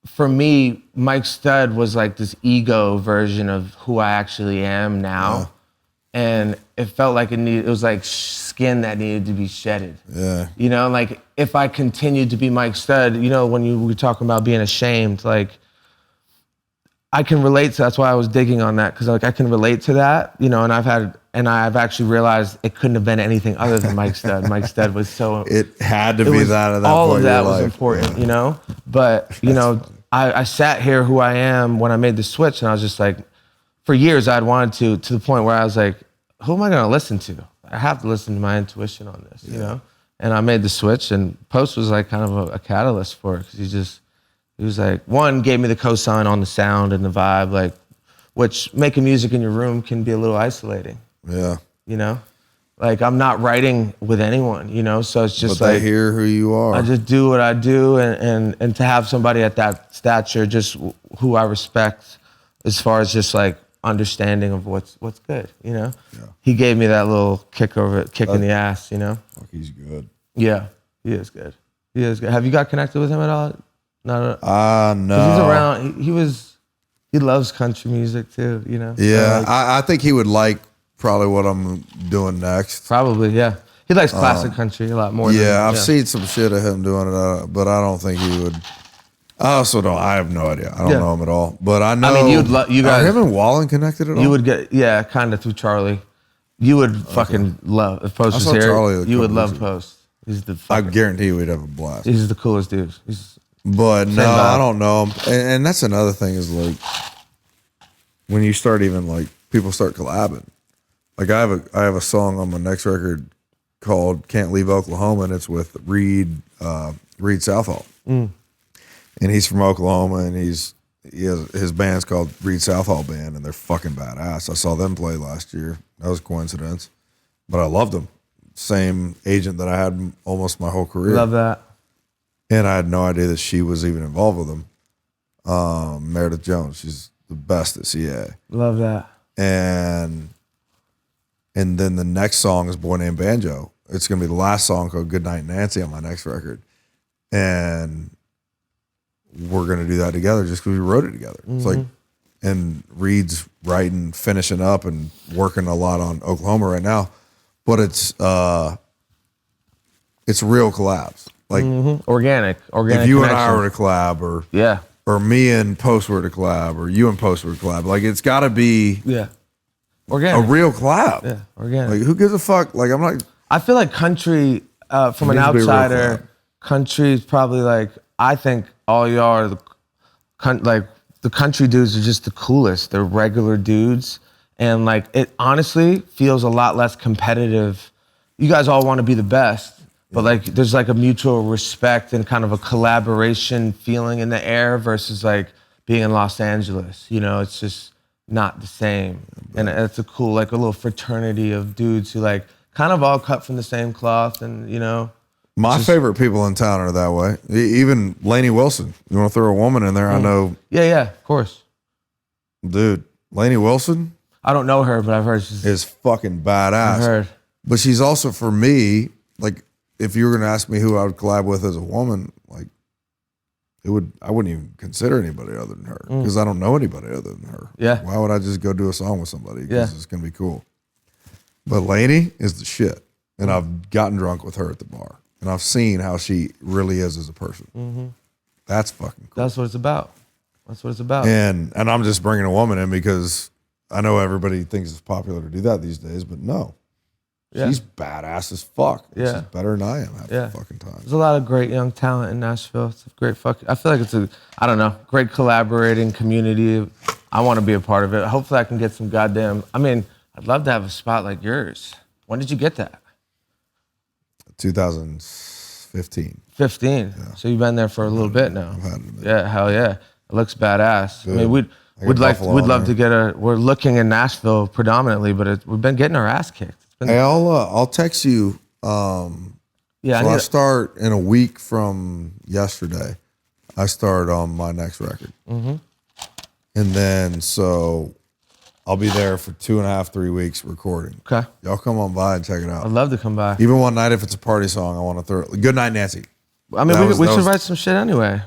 for me, Mike Stud was like this ego version of who I actually am now. Yeah. And it felt like it was like skin that needed to be shedded. Yeah. You know, like if I continued to be Mike Stud, you know, when you were talking about being ashamed, like I can relate to, that's why I was digging on that, because like I can relate to that, you know, and I've actually realized it couldn't have been anything other than Mike Stud. Mike Stud was so. It had to be that at that all point of that in your was life. important, you know? But, you know, I sat here who I am when I made the switch, and I was just like, for years I'd wanted to the point where I was like, who am I going to listen to? I have to listen to my intuition on this, you know? And I made the switch, and Post was like kind of a catalyst for it, because he He was like, one, gave me the cosign on the sound and the vibe, like, which making music in your room can be a little isolating. Yeah. You know? Like, I'm not writing with anyone, you know? So it's just but like... they hear who you are. I just do what I do, and to have somebody at that stature, just who I respect as far as just like understanding of what's good, you know? Yeah. He gave me that little kick in the ass, you know? Fuck, he's good. Yeah, he is good. He is good. Have you got connected with him at all? Not at all? No. He's around, he loves country music too, you know? Yeah, so like, I think he would like probably what I'm doing next. Probably, yeah. He likes classic country a lot more. Yeah, I've seen some shit of him doing it, but I don't think he would. I also don't. I have no idea. I don't know him at all. But I know. I mean, you guys. Are him and Wallen connected at all? You would get, kind of through Charlie. You would fucking love, if Post was here, Charlie you would love Post. He's the I guarantee we'd have a blast. He's the coolest dude. But no, I don't know him. And that's another thing is like, when you start even like, people start collabing. Like I have a song on my next record called "Can't Leave Oklahoma," and it's with Reed Southall, and he's from Oklahoma, and his band's called Reed Southall Band, and they're fucking badass. I saw them play last year. That was a coincidence, but I loved them. Same agent that I had almost my whole career. Love that. And I had no idea that she was even involved with them. Meredith Jones, she's the best at CA. Love that. And then the next song is Boy Named Banjo. It's going to be the last song called Goodnight Nancy on my next record. And we're going to do that together just because we wrote it together. It's like, and Reed's writing, finishing up and working a lot on Oklahoma right now. But it's real collabs. Like organic if you connection. and I were to collab or me and Post were to collab or you and Post were to collab, like it's got to be organic. a real collab. Yeah, organic. Like who gives a fuck? Like I'm not. I feel like country, from an outsider, country is probably like, I think all y'all are the country dudes are just the coolest. They're regular dudes. And like, it honestly feels a lot less competitive. You guys all want to be the best, but like, there's like a mutual respect and kind of a collaboration feeling in the air versus like being in Los Angeles. You know, it's just not the same. And it's a cool, like a little fraternity of dudes who like kind of all cut from the same cloth and, you know. My favorite people in town are that way. Even Lainey Wilson. You want to throw a woman in there? I know. Yeah, of course. Dude, Lainey Wilson. I don't know her, but I've heard she's is fucking badass. I've heard. But she's also, for me, like if you were going to ask me who I would collab with as a woman, like I wouldn't even consider anybody other than her because I don't know anybody other than her. Yeah. Why would I just go do a song with somebody? Because it's going to be cool. But Lainey is the shit. And I've gotten drunk with her at the bar. And I've seen how she really is as a person. That's fucking cool. That's what it's about. That's what it's about. And I'm just bringing a woman in because I know everybody thinks it's popular to do that these days, but no. Yeah. She's badass as fuck. Yeah. She's better than I am half the fucking time. There's a lot of great young talent in Nashville. It's a great I feel like it's great collaborating community. I want to be a part of it. Hopefully I can get some I'd love to have a spot like yours. When did you get that? 2015. 15. Yeah. So you've been there for a little bit now. I've had it a bit. Yeah, hell yeah. It looks badass. Good. I mean, we'd love to get we're looking in Nashville predominantly, but we've been getting our ass kicked. Hey, I'll text you. I start in a week from yesterday. I start on my next record. And then, so I'll be there for 2.5, 3 weeks recording. Okay. Y'all come on by and check it out. I'd love to come by. Even one night, if it's a party song, I want to throw it. Good Night, Nancy. I mean, we should write some shit anyway.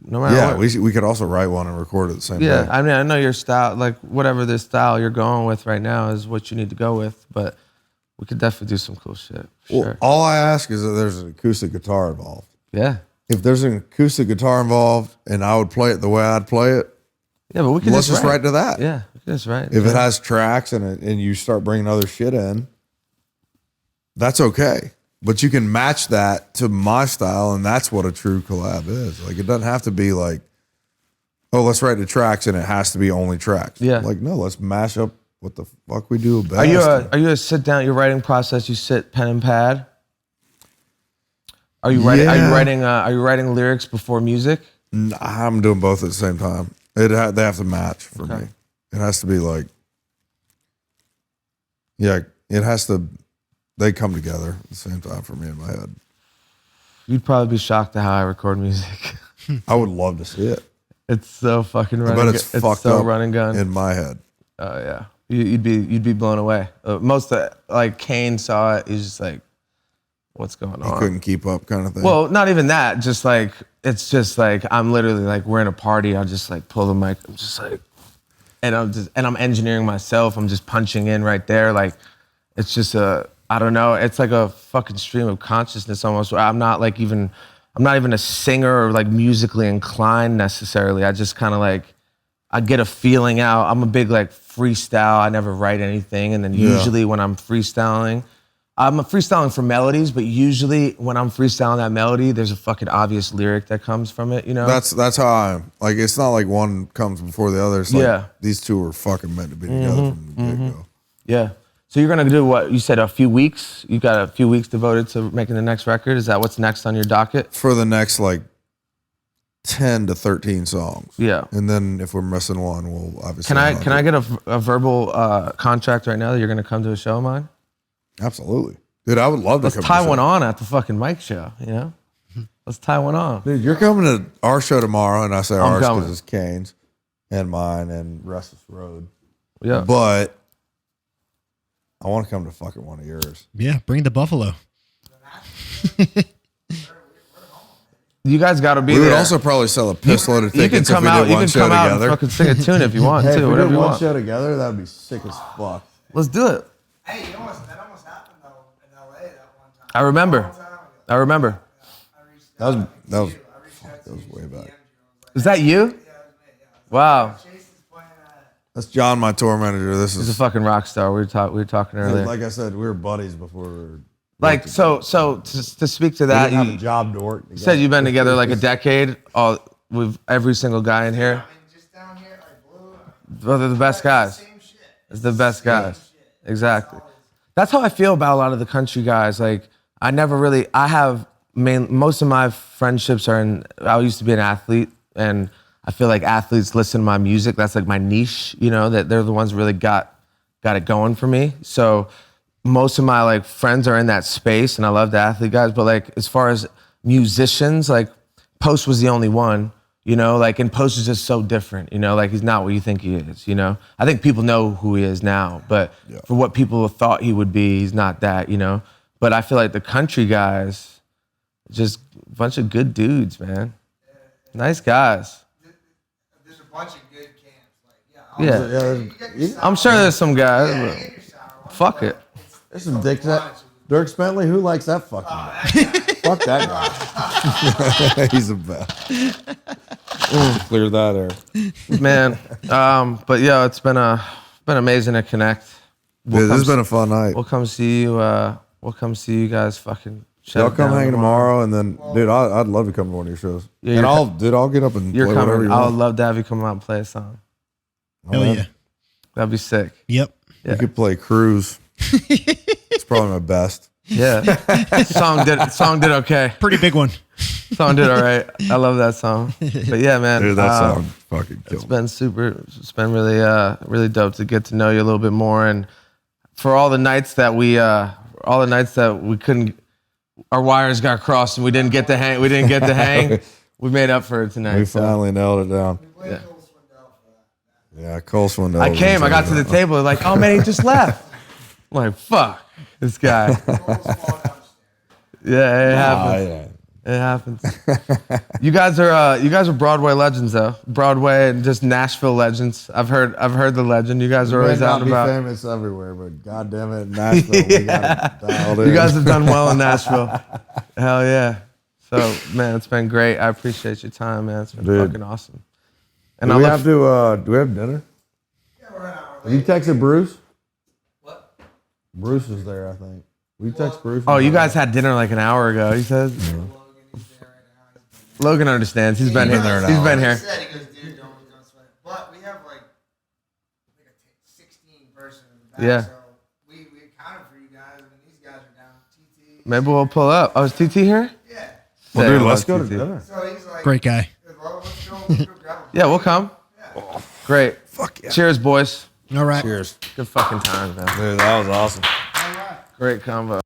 No matter what. We could also write one and record it at the same time. Yeah, I mean, I know your style, like whatever the style you're going with right now is what you need to go with, but we could definitely do some cool shit. Sure. All I ask is that there's an acoustic guitar involved. Yeah. If there's an acoustic guitar involved and I would play it the way I'd play it, yeah, but we can let's just write to that. Yeah, we can just write. If it has tracks and you start bringing other shit in, that's okay. But you can match that to my style, and that's what a true collab is. Like, it doesn't have to be like, oh, let's write the tracks and it has to be only tracks. Yeah. Like, no, let's mash up what the fuck we do best. Are you a sit down, your writing process, you sit pen and pad? Are you writing lyrics before music? I'm doing both at the same time. They have to match for me. It has to be like, yeah, it has to. They come together at the same time for me in my head. You'd probably be shocked at how I record music. I would love to see it. It's so fucking running. But it's fucked so up run and gun in my head. Oh yeah, you'd be blown away. Most like Kane saw it. He's just like, what's going on? He couldn't keep up, kind of thing. Well, not even that. Just like it's just like I'm literally like we're in a party. I'll just like pull the mic. I'm just like, and I'm engineering myself. I'm just punching in right there. Like it's just I don't know. It's like a fucking stream of consciousness almost. I'm not even a singer or like musically inclined necessarily. I just kind of like, I get a feeling out. I'm a big like freestyle. I never write anything. And then usually when I'm freestyling for melodies, but usually when I'm freestyling that melody, there's a fucking obvious lyric that comes from it, you know? That's how I'm, like, it's not like one comes before the other. It's like these two are fucking meant to be together from the get-go. Yeah. So you're gonna do what you said, a few weeks? You got a few weeks devoted to making the next record? Is that what's next on your docket? For the next like 10 to 13 songs. Yeah. And then if we're missing one, we'll obviously. Can I get a verbal contract right now that you're gonna come to a show of mine? Absolutely. Dude, I would love to come Let's tie one on at the fucking Mike show, you know? Let's tie one on. Dude, you're coming to our show tomorrow, and I say ours coming. because it's Kane's and mine and Restless Road. Yeah. But I want to come to fucking one of yours. Yeah, bring the buffalo. You guys got to be we there. would also probably sell a piss-load of tickets if we out. did one show together. And fucking sing a tune if you want, Hey, too. if we Whatever did you one want. show together, that would be sick as fuck. Let's do it. Hey, that almost happened though in LA that one time. I remember. I remember. That was way back. Is that you? Wow. That's John, my tour manager. This He's a is fucking rock star. We were talking earlier. like I said, we were buddies before. We were Like so to speak to we that, didn't have a job to work. you said you've been together like a decade. All with every single guy in here. Just down here, Well, they're the best guys. It's the best guys. Exactly. That's how I feel about a lot of the country guys. Like most of my friendships are I used to be an athlete, and I feel like athletes listen to my music. That's like my niche, you know, that they're the ones who really got it going for me. So most of my like friends are in that space, and I love the athlete guys. But like as far as musicians, like Post was the only one, you know, like, and Post is just so different, you know, like he's not what you think he is, you know. I think people know who he is now, but for what people thought he would be, he's not that, you know. But I feel like the country guys, just a bunch of good dudes, man. Nice guys. There's a bunch of good camps. I'm sure there's some guys, but fuck it. There's some dicks. Dirk Bentley, who likes that fucking guy? Fuck that guy. He's the best. Clear that air, man. But yeah, it's been amazing to connect. Dude, this has been a fun night. We'll come see you. We'll come see you guys. Fucking. Y'all come hang tomorrow, and then, dude, I'd love to come to one of your shows. Yeah, and I'll get up and play whatever you want. I would love to have you come out and play a song. Hell yeah. That'd be sick. Yep. Yeah. You could play Cruise. It's probably my best. Yeah. Song did okay. Pretty big one. Song did all right. I love that song. But yeah, man. Dude, that song fucking killed. It's been really really dope to get to know you a little bit more, and for all the nights that we couldn't, our wires got crossed and we didn't get to hang. We made up for it tonight. We finally nailed it down. Yeah. Yeah, Cole Swindell. I got to the table like, oh man, he just left. I'm like, fuck this guy. Yeah, it happens. Yeah. It happens. You guys are Broadway legends though. Broadway and just Nashville legends. I've heard the legend. You guys are always out and about. Famous everywhere, but goddamn it, Nashville, we got it dialed in. You guys have done well in Nashville. Hell yeah. So man, it's been great. I appreciate your time, man. It's been fucking awesome. And do we have dinner? Yeah, we're an hour Have you texted Bruce? What? Bruce was there, I think. Will you text Bruce? Oh, you guys had dinner like an hour ago. He said. Logan understands. He's been here. He's been here. He said, he goes, dude, don't sweat it. But we have like a 16 person in the back, Yeah. so we accounted for you guys. I mean, these guys are down. TT. Maybe we'll pull up. Oh, is TT here? Yeah. Well, Say dude, hello, let's go to TT. dinner. So he's like, Great guy. What's Yeah, we'll come. Great. Fuck yeah. Cheers, boys. All right. Cheers. Good fucking time, man. Dude, that was awesome. Great combo.